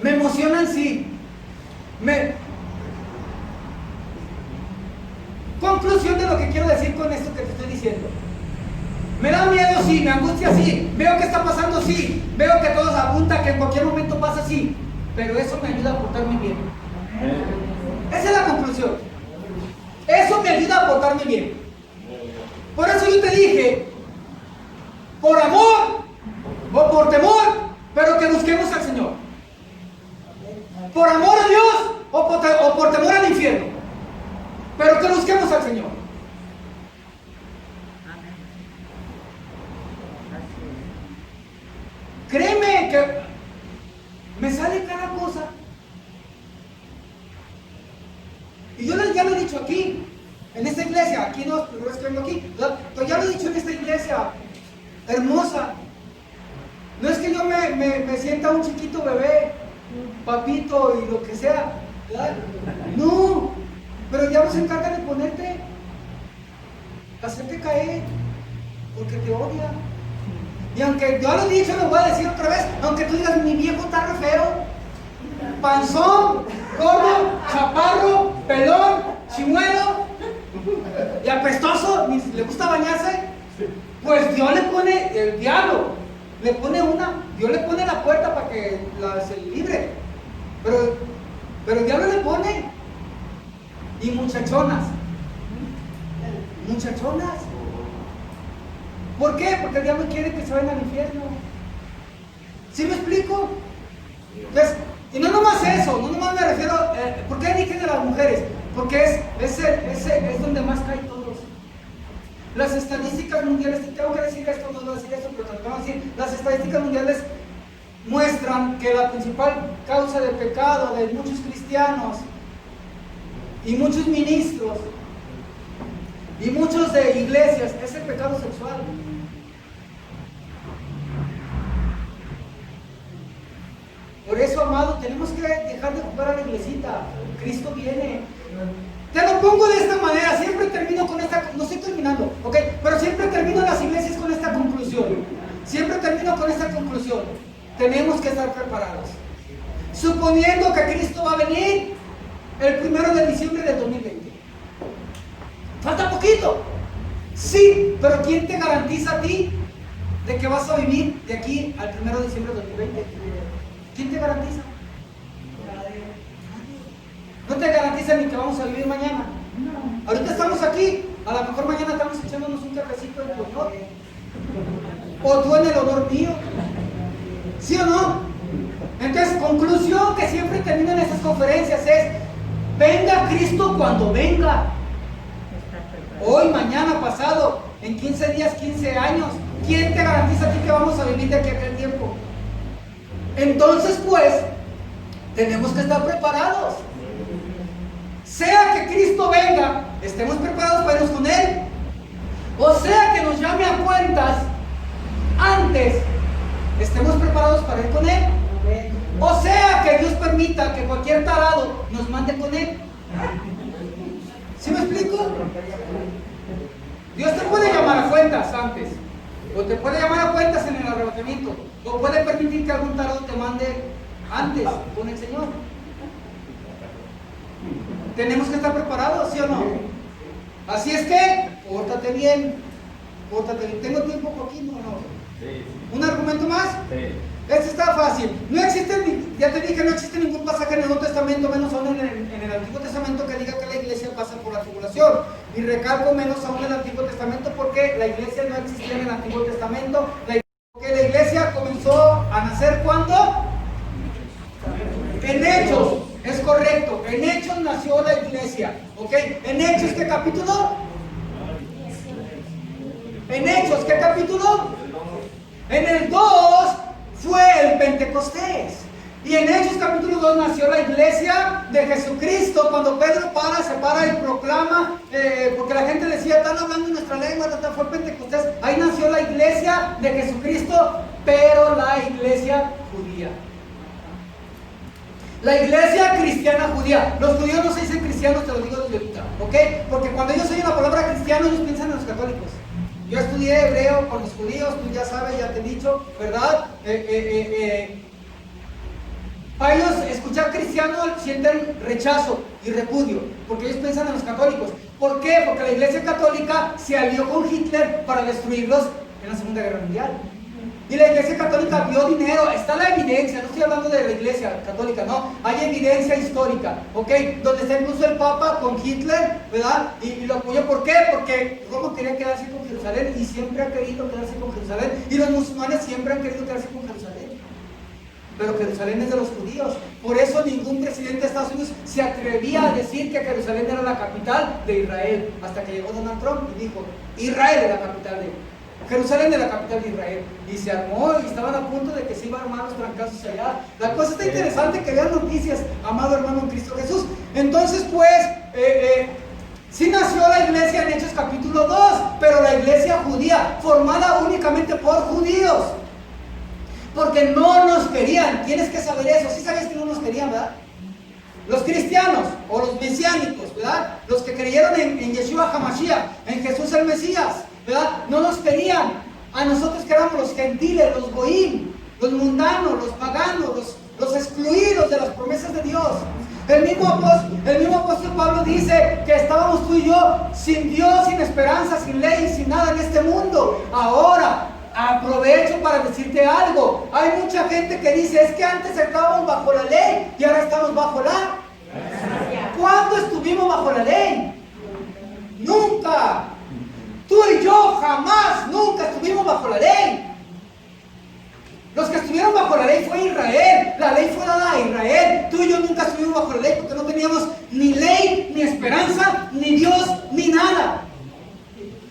Me emocionan, sí. Conclusión de lo que quiero decir con esto que te estoy diciendo. Me da miedo, sí. Me angustia, sí. Veo que está pasando, sí. Veo que todo apunta que en cualquier momento pasa, sí. Pero eso me ayuda a portarme bien. Esa es la conclusión. Eso me ayuda a portarme bien. Por eso yo te dije, por amor o por temor, pero que busquemos al Señor. Por amor a Dios o por temor al infierno, pero que busquemos al Señor. Créeme que me sale cada cosa. Y yo ya lo he dicho aquí, en esta iglesia, aquí no es que vengo aquí, pero ya lo he dicho en esta iglesia hermosa. No es que yo me sienta un chiquito bebé, papito y lo que sea, ¿verdad? No, pero ya se encarga de ponerte, hacerte caer, porque te odia. Y aunque yo lo he dicho, lo voy a decir otra vez, aunque tú digas, mi viejo está re feo, panzón, gordo, chaparro, pelón, chimuelo y apestoso, ni le gusta bañarse, pues Dios le pone, el diablo le pone Dios le pone la puerta para que se libre, pero el diablo le pone. Y muchachonas, ¿por qué? Porque el diablo quiere que se vayan al infierno. ¿Sí me explico? Entonces, y no nomás eso, no nomás me refiero, ¿por qué dije de las mujeres? Porque es donde más caen todos. Las estadísticas mundiales, te tengo que decir esto, no voy a decir esto, pero te lo voy a decir, las estadísticas mundiales muestran que la principal causa de pecado de muchos cristianos y muchos ministros y muchos de iglesias es el pecado sexual. Por eso, amado, tenemos que dejar de jugar a la iglesita. Cristo viene. Te lo pongo de esta manera, siempre termino con esta, no estoy terminando, ¿ok? Pero siempre termino en las iglesias con esta conclusión. Siempre termino con esta conclusión. Tenemos que estar preparados. Suponiendo que Cristo va a venir el 1 de diciembre del 2020. Falta poquito. Sí, pero ¿quién te garantiza a ti de que vas a vivir de aquí al 1 de diciembre del 2020? ¿Quién te garantiza? No te garantiza ni que vamos a vivir mañana. Ahorita estamos aquí, a lo mejor mañana estamos echándonos un cafecito en tu honor. O tú en el honor mío. ¿Sí o no? Entonces, conclusión que siempre termino en estas conferencias es: venga Cristo cuando venga. Hoy, mañana, pasado, en 15 días, 15 años. ¿Quién te garantiza a ti que vamos a vivir de aquí a aquel tiempo? Entonces, pues, tenemos que estar preparados. Sea que Cristo venga, estemos preparados para irnos con Él. O sea que nos llame a cuentas antes, estemos preparados para ir con Él. O sea que Dios permita que cualquier tarado nos mande con Él. ¿Sí me explico? Dios te puede llamar a cuentas antes, o te puede llamar a cuentas en el arrebatamiento, o puede permitir que algún tarado te mande antes con el Señor. Tenemos que estar preparados, ¿sí o no? Así es que, pórtate bien, pórtate bien. ¿Tengo tiempo, Joaquín, o no? Sí. ¿Un argumento más? Sí. Este está fácil. No existe, ya te dije, no existe ningún pasaje en el Nuevo Testamento, menos aún en el Antiguo Testamento, que diga que la iglesia pasa por la tribulación. Y recalco menos aún en el Antiguo Testamento porque la iglesia no existía en el Antiguo Testamento. La iglesia comenzó a nacer iglesia. ¿Ok? En Hechos, ¿qué capítulo? En Hechos, ¿qué capítulo? En el 2 fue el Pentecostés. Y en Hechos capítulo 2 nació la iglesia de Jesucristo. Cuando Pedro se para y proclama, porque la gente decía, están hablando en nuestra lengua, fue el Pentecostés. Ahí nació la iglesia de Jesucristo, pero la iglesia judía. La iglesia cristiana judía. Los judíos no se dicen cristianos, te lo digo desde ahorita, ¿ok? Porque cuando ellos oyen la palabra cristiano, ellos piensan en los católicos. Yo estudié hebreo con los judíos, tú ya sabes, ya te he dicho, ¿verdad? Para ellos escuchar cristiano sienten rechazo y repudio, porque ellos piensan en los católicos. ¿Por qué? Porque la iglesia católica se alió con Hitler para destruirlos en la Segunda Guerra Mundial. Y la iglesia católica dio dinero, está la evidencia, no estoy hablando de la iglesia católica, no, hay evidencia histórica, ¿ok? Donde está incluso el Papa con Hitler, ¿verdad? Y lo apoyó, ¿por qué? Porque Roma quería quedarse con Jerusalén y siempre ha querido quedarse con Jerusalén, y los musulmanes siempre han querido quedarse con Jerusalén. Pero Jerusalén es de los judíos, por eso ningún presidente de Estados Unidos se atrevía a decir que Jerusalén era la capital de Israel, hasta que llegó Donald Trump y dijo, Israel es la capital de Jerusalén es la capital de Israel. Y se armó y estaban a punto de que se iban a armar los trancazos allá. La cosa está interesante que vean noticias, amado hermano en Cristo Jesús. Entonces pues, sí nació la iglesia en Hechos capítulo 2, pero la iglesia judía, formada únicamente por judíos. Porque no nos querían, tienes que saber eso. Sí sabías que no nos querían, ¿verdad? Los cristianos o los mesiánicos, ¿verdad? Los que creyeron en Yeshua HaMashiach, en Jesús el Mesías, ¿verdad? No nos querían. A nosotros que éramos los gentiles, los goím, los mundanos, los paganos, los excluidos de las promesas de Dios. El mismo apóstol Pablo dice que estábamos tú y yo sin Dios, sin esperanza, sin ley, sin nada en este mundo. Ahora aprovecho para decirte algo. Hay mucha gente que dice, es que antes estábamos bajo la ley y ahora estamos bajo la gracia. ¿Cuándo estuvimos bajo la ley? Nunca. Tú y yo jamás, nunca estuvimos bajo la ley. Los que estuvieron bajo la ley fue Israel. La ley fue dada a Israel. Tú y yo nunca estuvimos bajo la ley porque no teníamos ni ley, ni esperanza, ni Dios, ni nada.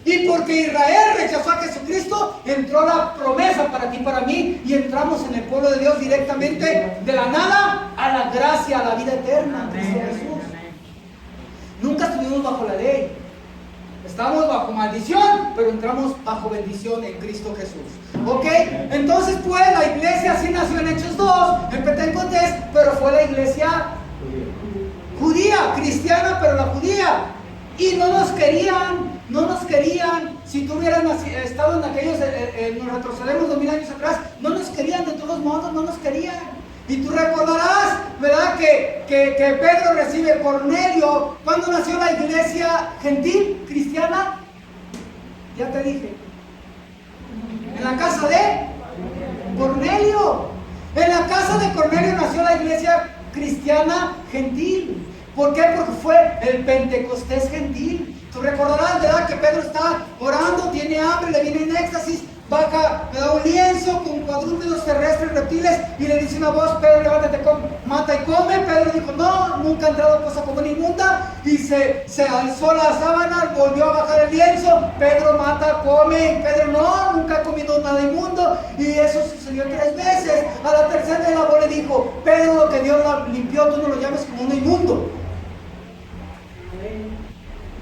Y porque Israel rechazó a Jesucristo, entró la promesa para ti y para mí, y entramos en el pueblo de Dios directamente de la nada a la gracia, a la vida eterna. Cristo Jesús. Nunca estuvimos bajo la ley. Estamos bajo maldición, pero entramos bajo bendición en Cristo Jesús. ¿Ok? Entonces pues la iglesia sí nació en Hechos 2, en Pentecostés, pero fue la iglesia judía, cristiana, pero la judía. Y no nos querían. Si tú hubieras estado en aquellos, nos retrocedemos 2000 años atrás, no nos querían, de todos modos, no nos querían. Y tú recordarás, ¿verdad? Que Pedro recibe Cornelio. ¿Cuándo nació la iglesia gentil, cristiana? Ya te dije. En la casa de Cornelio. En la casa de Cornelio nació la iglesia cristiana gentil. ¿Por qué? Porque fue el Pentecostés gentil. Tú recordarás, ¿verdad? Que Pedro está orando, tiene hambre, le viene en éxtasis, baja, le da un lienzo con cuadrúpedos terrestres, reptiles, y le dice una voz, Pedro, levántate, mata y come. Pedro dijo, no, nunca ha entrado cosa como inmunda, y se alzó la sábana, volvió a bajar el lienzo. Pedro mata, come, y Pedro, no, nunca ha comido nada inmundo, y eso sucedió 3 veces. A la tercera de la voz le dijo, Pedro, lo que Dios limpió, tú no lo llames como uno inmundo.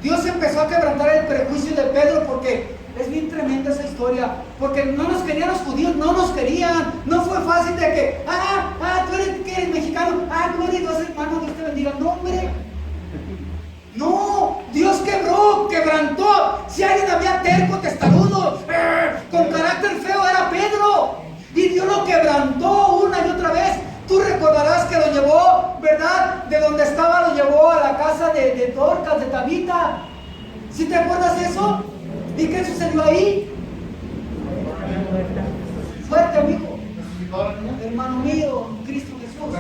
Dios empezó a quebrantar el prejuicio de Pedro porque es bien tremenda esa historia. Porque no nos querían los judíos, no nos querían. No fue fácil de que, tú eres mexicano, tú eres Dios hermano, Dios te bendiga. No, hombre. No, Dios quebrantó. Si alguien había terco, testarudo, con carácter feo, era Pedro. Y Dios lo quebrantó una y otra vez. Tú recordarás que lo llevó, ¿verdad? De donde estaba lo llevó a la casa de Dorcas, de Tabita. ¿Sí te acuerdas de eso? ¿Y qué sucedió ahí? Fuerte, amigo. Hermano mío, Cristo Jesús.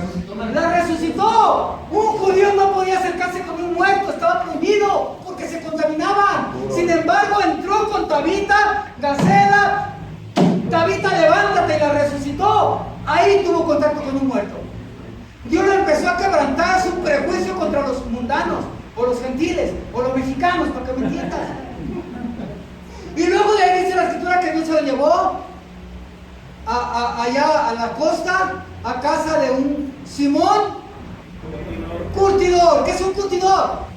La resucitó. Un judío no podía acercarse con un muerto, estaba prohibido porque se contaminaban. Sin embargo, entró con Tabita, Gacela. Tabita, levántate, y la resucitó. Ahí tuvo contacto con un muerto. Dios le empezó a quebrantar su prejuicio contra los mundanos o los o los mexicanos, para que me entiendas. Y luego de ahí dice la escritura que Dios se lo llevó allá a la costa, a casa de un Simón curtidor. ¿Qué es un curtidor?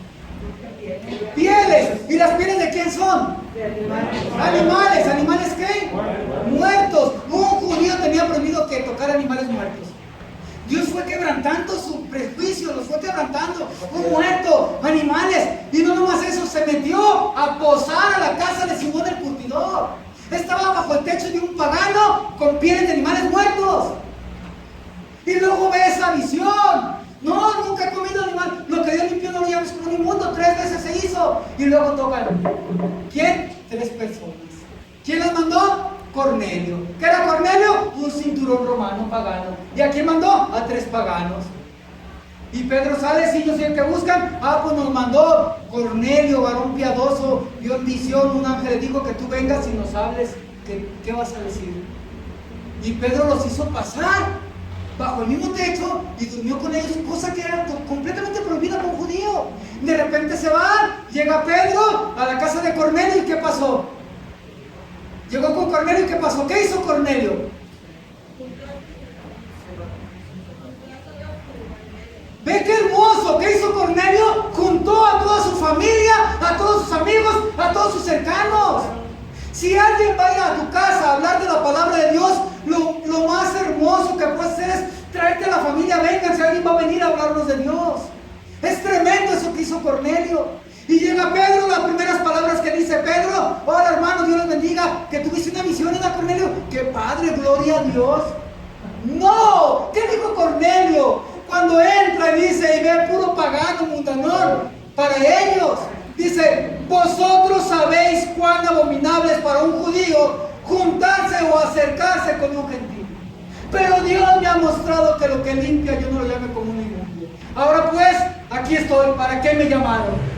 Pieles. ¿Y las pieles de quién son? Animales. ¿Animales qué? Muertos. Un judío tenía prohibido que tocar animales muertos. Dios fue quebrantando su prejuicio, los fue quebrantando. Un muerto, animales. Y no nomás eso, se metió a posar a la casa de Simón el curtidor. Estaba bajo el techo de un pagano con pieles de animales muertos. Y luego ve esa visión. No, nunca he comido animal. Lo que Dios limpió no lo llames como un inmundo. 3 veces se hizo. Y luego tocan. ¿Quién? 3 personas. ¿Quién las mandó? Cornelio. ¿Qué era Cornelio? Un cinturón romano pagano. ¿Y a quién mandó? A 3 paganos. Y Pedro sale, sí, yo soy el que buscan. Pues nos mandó Cornelio, varón piadoso, vio en visión, un ángel le dijo que tú vengas y nos hables. ¿Qué vas a decir? Y Pedro los hizo pasar bajo el mismo techo y durmió con ellos, cosa que era completamente prohibida por un judío. De repente se van, llega Pedro a la casa de Cornelio, ¿y qué pasó? Llegó con Cornelio, ¿y qué pasó? ¿Qué hizo Cornelio? Ve qué hermoso, ¿qué hizo Cornelio? Juntó a toda su familia, a todos sus amigos, a todos sus cercanos. Si alguien va a ir a tu casa a hablar de la palabra de Dios, lo más hermoso que puedes hacer es traerte a la familia, vengan, si alguien va a venir a hablarnos de Dios. Es tremendo eso que hizo Cornelio. Y llega Pedro, las primeras palabras que dice Pedro: hola hermano, Dios les bendiga, que tuviste una misión en Cornelio. ¡Qué padre, gloria a Dios! No, ¿qué dijo Cornelio? Cuando entra y dice y ve puro pagano, mundanón, para ellos, dice: vosotros sabéis cuán abominable es para un judío juntarse o acercarse con un gentil. Pero Dios me ha mostrado que lo que limpia yo no lo llame como un inmundo. Ahora pues, aquí estoy, ¿para qué me llamaron?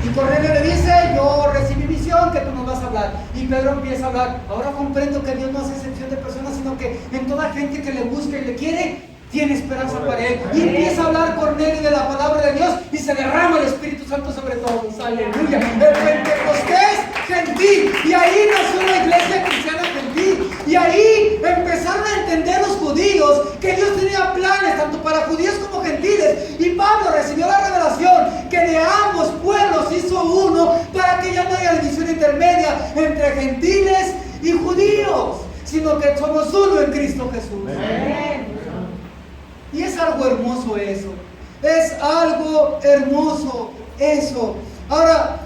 Y Cornelio le dice: yo recibí visión que tú nos vas a hablar. Y Pedro empieza a hablar. Ahora comprendo que Dios no hace excepción de personas, sino que en toda gente que le busca y le quiere, tiene esperanza para él. Y empieza a hablar Cornelio de la palabra de Dios y se derrama el Espíritu Santo sobre todos. Aleluya. El Pentecostés gentil. Y ahí nació la iglesia cristiana gentil. Y ahí empezaron a entender los judíos que Dios tenía planes tanto para judíos como gentiles. Y Pablo recibió la revelación que de ambos pueblos hizo uno, para que ya no haya división intermedia entre gentiles y judíos, sino que somos uno en Cristo Jesús. Amén. Y es algo hermoso eso. Es algo hermoso eso. Ahora,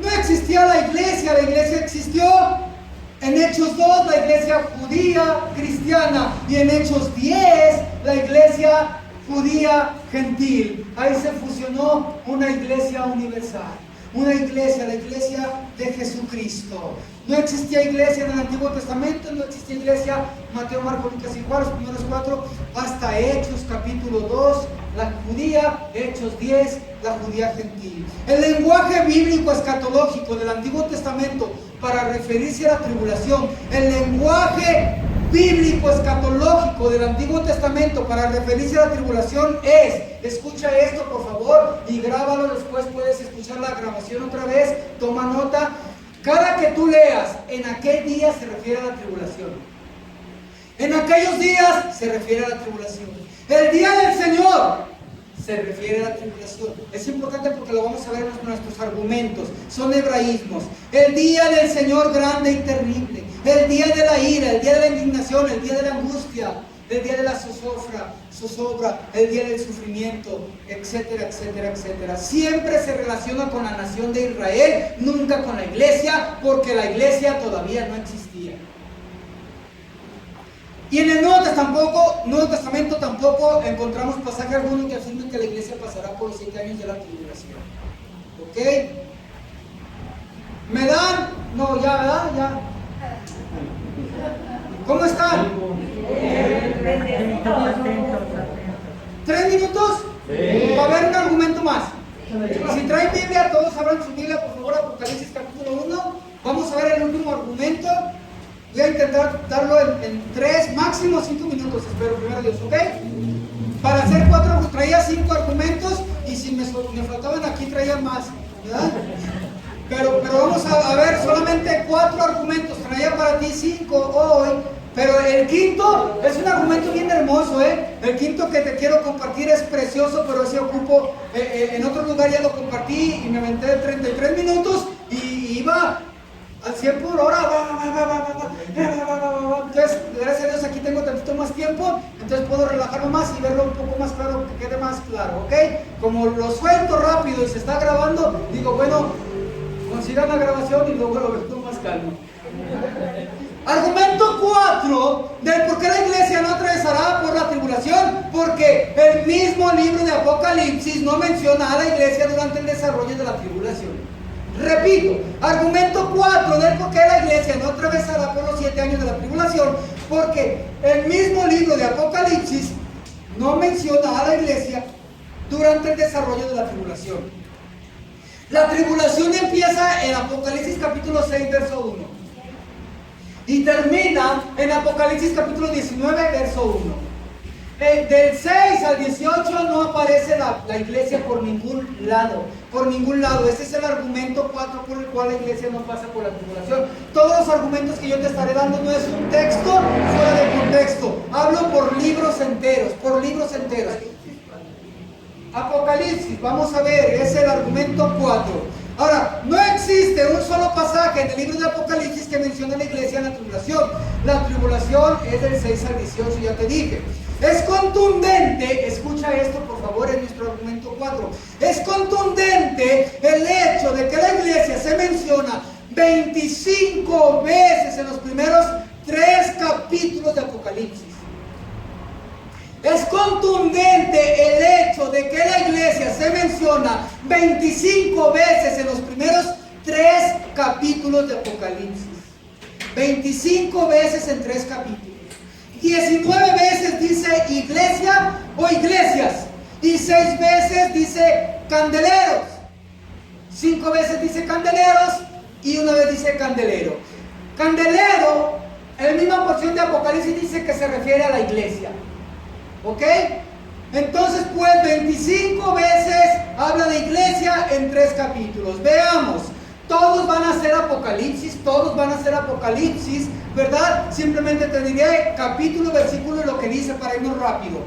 no existía la iglesia existió en Hechos 2, la iglesia judía cristiana, y en Hechos 10, la iglesia judía gentil. Ahí se fusionó una iglesia universal. Una iglesia, la iglesia de Jesucristo. No existía iglesia en el Antiguo Testamento, no existía iglesia Mateo, Marcos, Lucas y Juan, los primeros 4, hasta Hechos capítulo 2, la judía, Hechos 10, la judía gentil. El lenguaje bíblico escatológico del Antiguo Testamento para referirse a la tribulación, el lenguaje bíblico escatológico del Antiguo Testamento para referirse a la tribulación es, escucha esto por favor y grábalo, después puedes escuchar la grabación otra vez, toma nota. Cada que tú leas, en aquel día se refiere a la tribulación. En aquellos días se refiere a la tribulación. El día del Señor se refiere a la tribulación. Es importante porque lo vamos a ver en nuestros argumentos. Son hebraísmos. El día del Señor grande y terrible. El día de la ira, el día de la indignación, el día de la angustia, el día de la zozobra, el día del sufrimiento, etcétera, etcétera, etcétera. Siempre se relaciona con la nación de Israel, nunca con la iglesia, porque la iglesia todavía no existía. Y en el Nuevo Testamento tampoco encontramos pasaje alguno que afirme que la iglesia pasará por los 7 años de la tribulación. ¿Ok? ¿Me dan? No, ya, ¿verdad? Ya. ¿Cómo están? 3 minutos. Sí. Va a haber un argumento más. Si traen Biblia, todos abran su Biblia, por favor, Apocalipsis capítulo 1. Vamos a ver el último argumento. Voy a intentar darlo en 3, máximo 5 minutos, espero, primero Dios, ¿ok? Para hacer 4, traía 5 argumentos y si me faltaban aquí aquí traía más, ¿verdad? Pero vamos a ver solamente 4 argumentos. Traía para ti 5 hoy. Pero el quinto es un argumento bien hermoso, ¿eh? El quinto que te quiero compartir es precioso, pero ese ocupo, en otro lugar ya lo compartí y me aventé 33 minutos y iba al 100 por hora. Entonces, gracias a Dios aquí tengo tantito más tiempo, entonces puedo relajarme más y verlo un poco más claro, que quede más claro, ¿ok? Como lo suelto rápido y se está grabando, digo, bueno, consigan la grabación y luego lo veo con más calma. Argumento 4 del por qué la iglesia no atravesará por la tribulación, porque el mismo libro de Apocalipsis no menciona a la iglesia durante el desarrollo de la tribulación. Repito, argumento 4 del por qué la iglesia no atravesará por los 7 años de la tribulación, porque el mismo libro de Apocalipsis no menciona a la iglesia durante el desarrollo de la tribulación. La tribulación empieza en Apocalipsis capítulo 6, verso 1. Y termina en Apocalipsis capítulo 19, verso 1. Del 6 al 18 no aparece la iglesia por ningún lado. Por ningún lado. Ese es el argumento 4 por el cual la iglesia no pasa por la tribulación. Todos los argumentos que yo te estaré dando no es un texto fuera de contexto. Hablo por libros enteros. Por libros enteros. Apocalipsis, vamos a ver, es el argumento 4. Ahora, no existe un solo pasaje en el libro de Apocalipsis que mencione a la iglesia en la tribulación. La tribulación es del 6 al 18, ya te dije. Es contundente, escucha esto por favor en nuestro argumento 4. Es contundente el hecho de que la iglesia se menciona 25 veces en los primeros 3 capítulos de Apocalipsis. Es contundente el hecho de que la iglesia se menciona 25 veces en los primeros 3 capítulos de Apocalipsis. 25 veces en 3 capítulos. 19 veces dice iglesia o iglesias. Y 6 veces dice candeleros. 5 veces dice candeleros y 1 vez dice candelero. Candelero, en la misma porción de Apocalipsis dice que se refiere a la iglesia. ¿Ok? Entonces pues 25 veces habla de iglesia en 3 capítulos. Veamos, todos van a ser Apocalipsis, ¿verdad? Simplemente te diré capítulo, versículo y lo que dice para irnos rápido.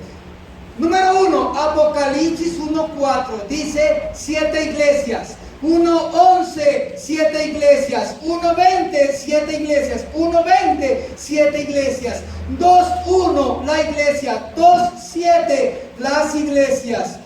Número 1, Apocalipsis 1:4, dice 7 iglesias. 1:11, 7 iglesias. 1:20, 7 iglesias. 1:20, 7 iglesias. 2:1, la iglesia. 2:7, las iglesias.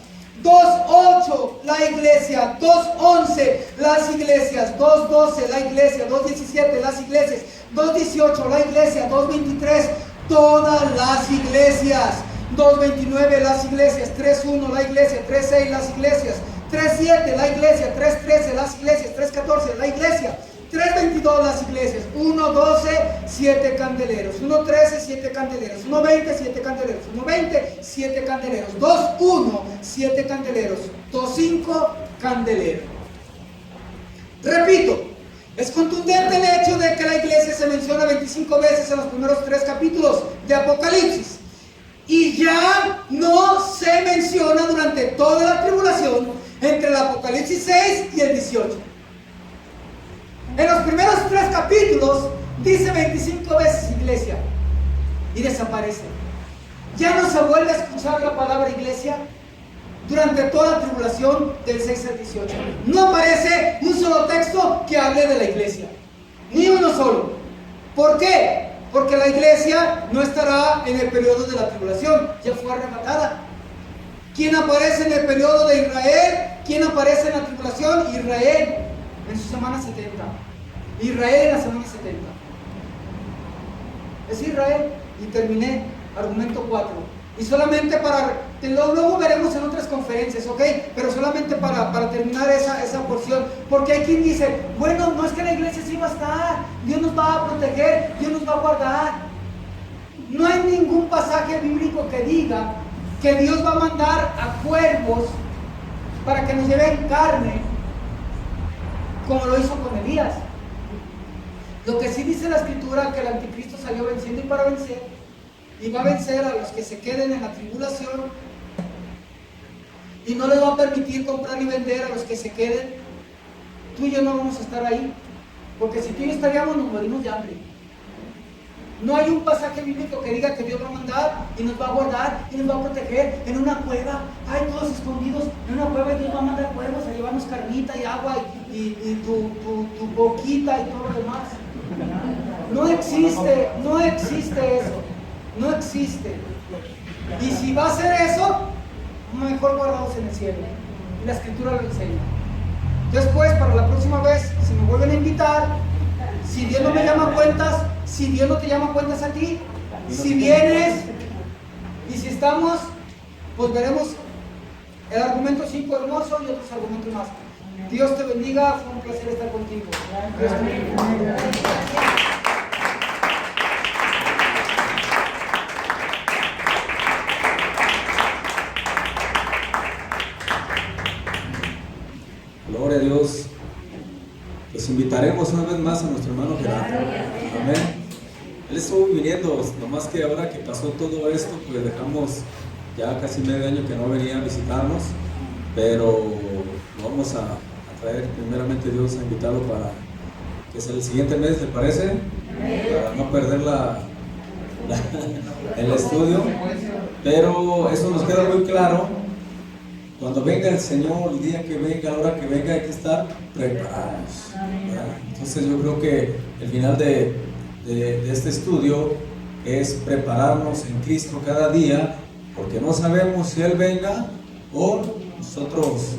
2:8, la iglesia. 2:11, las iglesias. 2:12, la iglesia. 2:17, las iglesias. 2:18, la iglesia. 2:23, todas las iglesias. 2:29, las iglesias. 3:1, la iglesia. 3:6, las iglesias. 3:7, la iglesia. 3:13, las iglesias. 3:14, la iglesia. 3:22, las iglesias. 1:12, 7 candeleros. 1:13, 7 candeleros. 1:20, 7 candeleros. 1:20, 7 candeleros. 2:1, 7 candeleros. 2:5, candelero. Repito, es contundente el hecho de que la iglesia se menciona 25 veces en los primeros 3 capítulos de Apocalipsis. Y ya no se menciona durante toda la tribulación entre el Apocalipsis 6 y el 18. En los primeros 3 capítulos dice 25 veces iglesia y desaparece. Ya no se vuelve a escuchar la palabra iglesia durante toda la tribulación del 6 al 18. No aparece un solo texto que hable de la iglesia. Ni uno solo. ¿Por qué? Porque la iglesia no estará en el periodo de la tribulación, ya fue arrebatada. ¿Quién aparece en el periodo de Israel? ¿Quién aparece en la tribulación? Israel en su semana 70. Israel en la semana 70. Es Israel. Y terminé, argumento 4. Y solamente luego veremos en otras conferencias, ¿ok? Pero solamente para terminar esa porción. Porque hay quien dice, bueno, no es que la iglesia sí va a estar, Dios nos va a proteger, Dios nos va a guardar. No hay ningún pasaje bíblico que diga que Dios va a mandar a cuervos para que nos lleven carne, como lo hizo con Elías. Lo que sí dice la escritura, que el anticristo salió venciendo y para vencer. Y va a vencer a los que se queden en la tribulación. y no les va a permitir comprar y vender a los que se queden, tú y yo no vamos a estar ahí, porque si tú y yo estaríamos nos morimos de hambre. No hay un pasaje bíblico que diga que Dios va a mandar y nos va a guardar y nos va a proteger en una cueva. Hay todos escondidos en una cueva y Dios va a mandar cuervos a llevarnos carnita y agua y tu boquita y todo lo demás. No existe eso. No existe. Y si va a ser eso, mejor guardados en el cielo. Y la escritura lo enseña. Después, para la próxima vez, si me vuelven a invitar, si Dios no me llama a cuentas, si Dios no te llama a cuentas a ti, si vienes y si estamos, pues veremos el argumento 5 hermoso y otros argumentos más. Dios te bendiga, fue un placer estar contigo. Dios te bendiga. Gloria a Dios. Pues invitaremos una vez más a nuestro hermano Gerardo. Amén. Él estuvo viniendo, nomás que ahora que pasó todo esto, pues dejamos ya casi medio año que no venía a visitarnos, pero lo vamos a traer primeramente Dios a invitarlo para que sea el siguiente mes, ¿le parece? Para no perder el estudio, pero eso nos queda muy claro. Cuando venga el Señor, el día que venga, la hora que venga, hay que estar preparados, ¿verdad? Entonces yo creo que el final de este estudio es prepararnos en Cristo cada día, porque no sabemos si Él venga o nosotros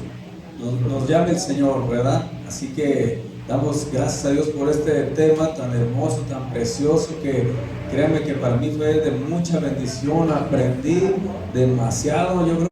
nos llame el Señor, ¿verdad? Así que damos gracias a Dios por este tema tan hermoso, tan precioso, que créanme que para mí fue de mucha bendición, aprendí demasiado, yo creo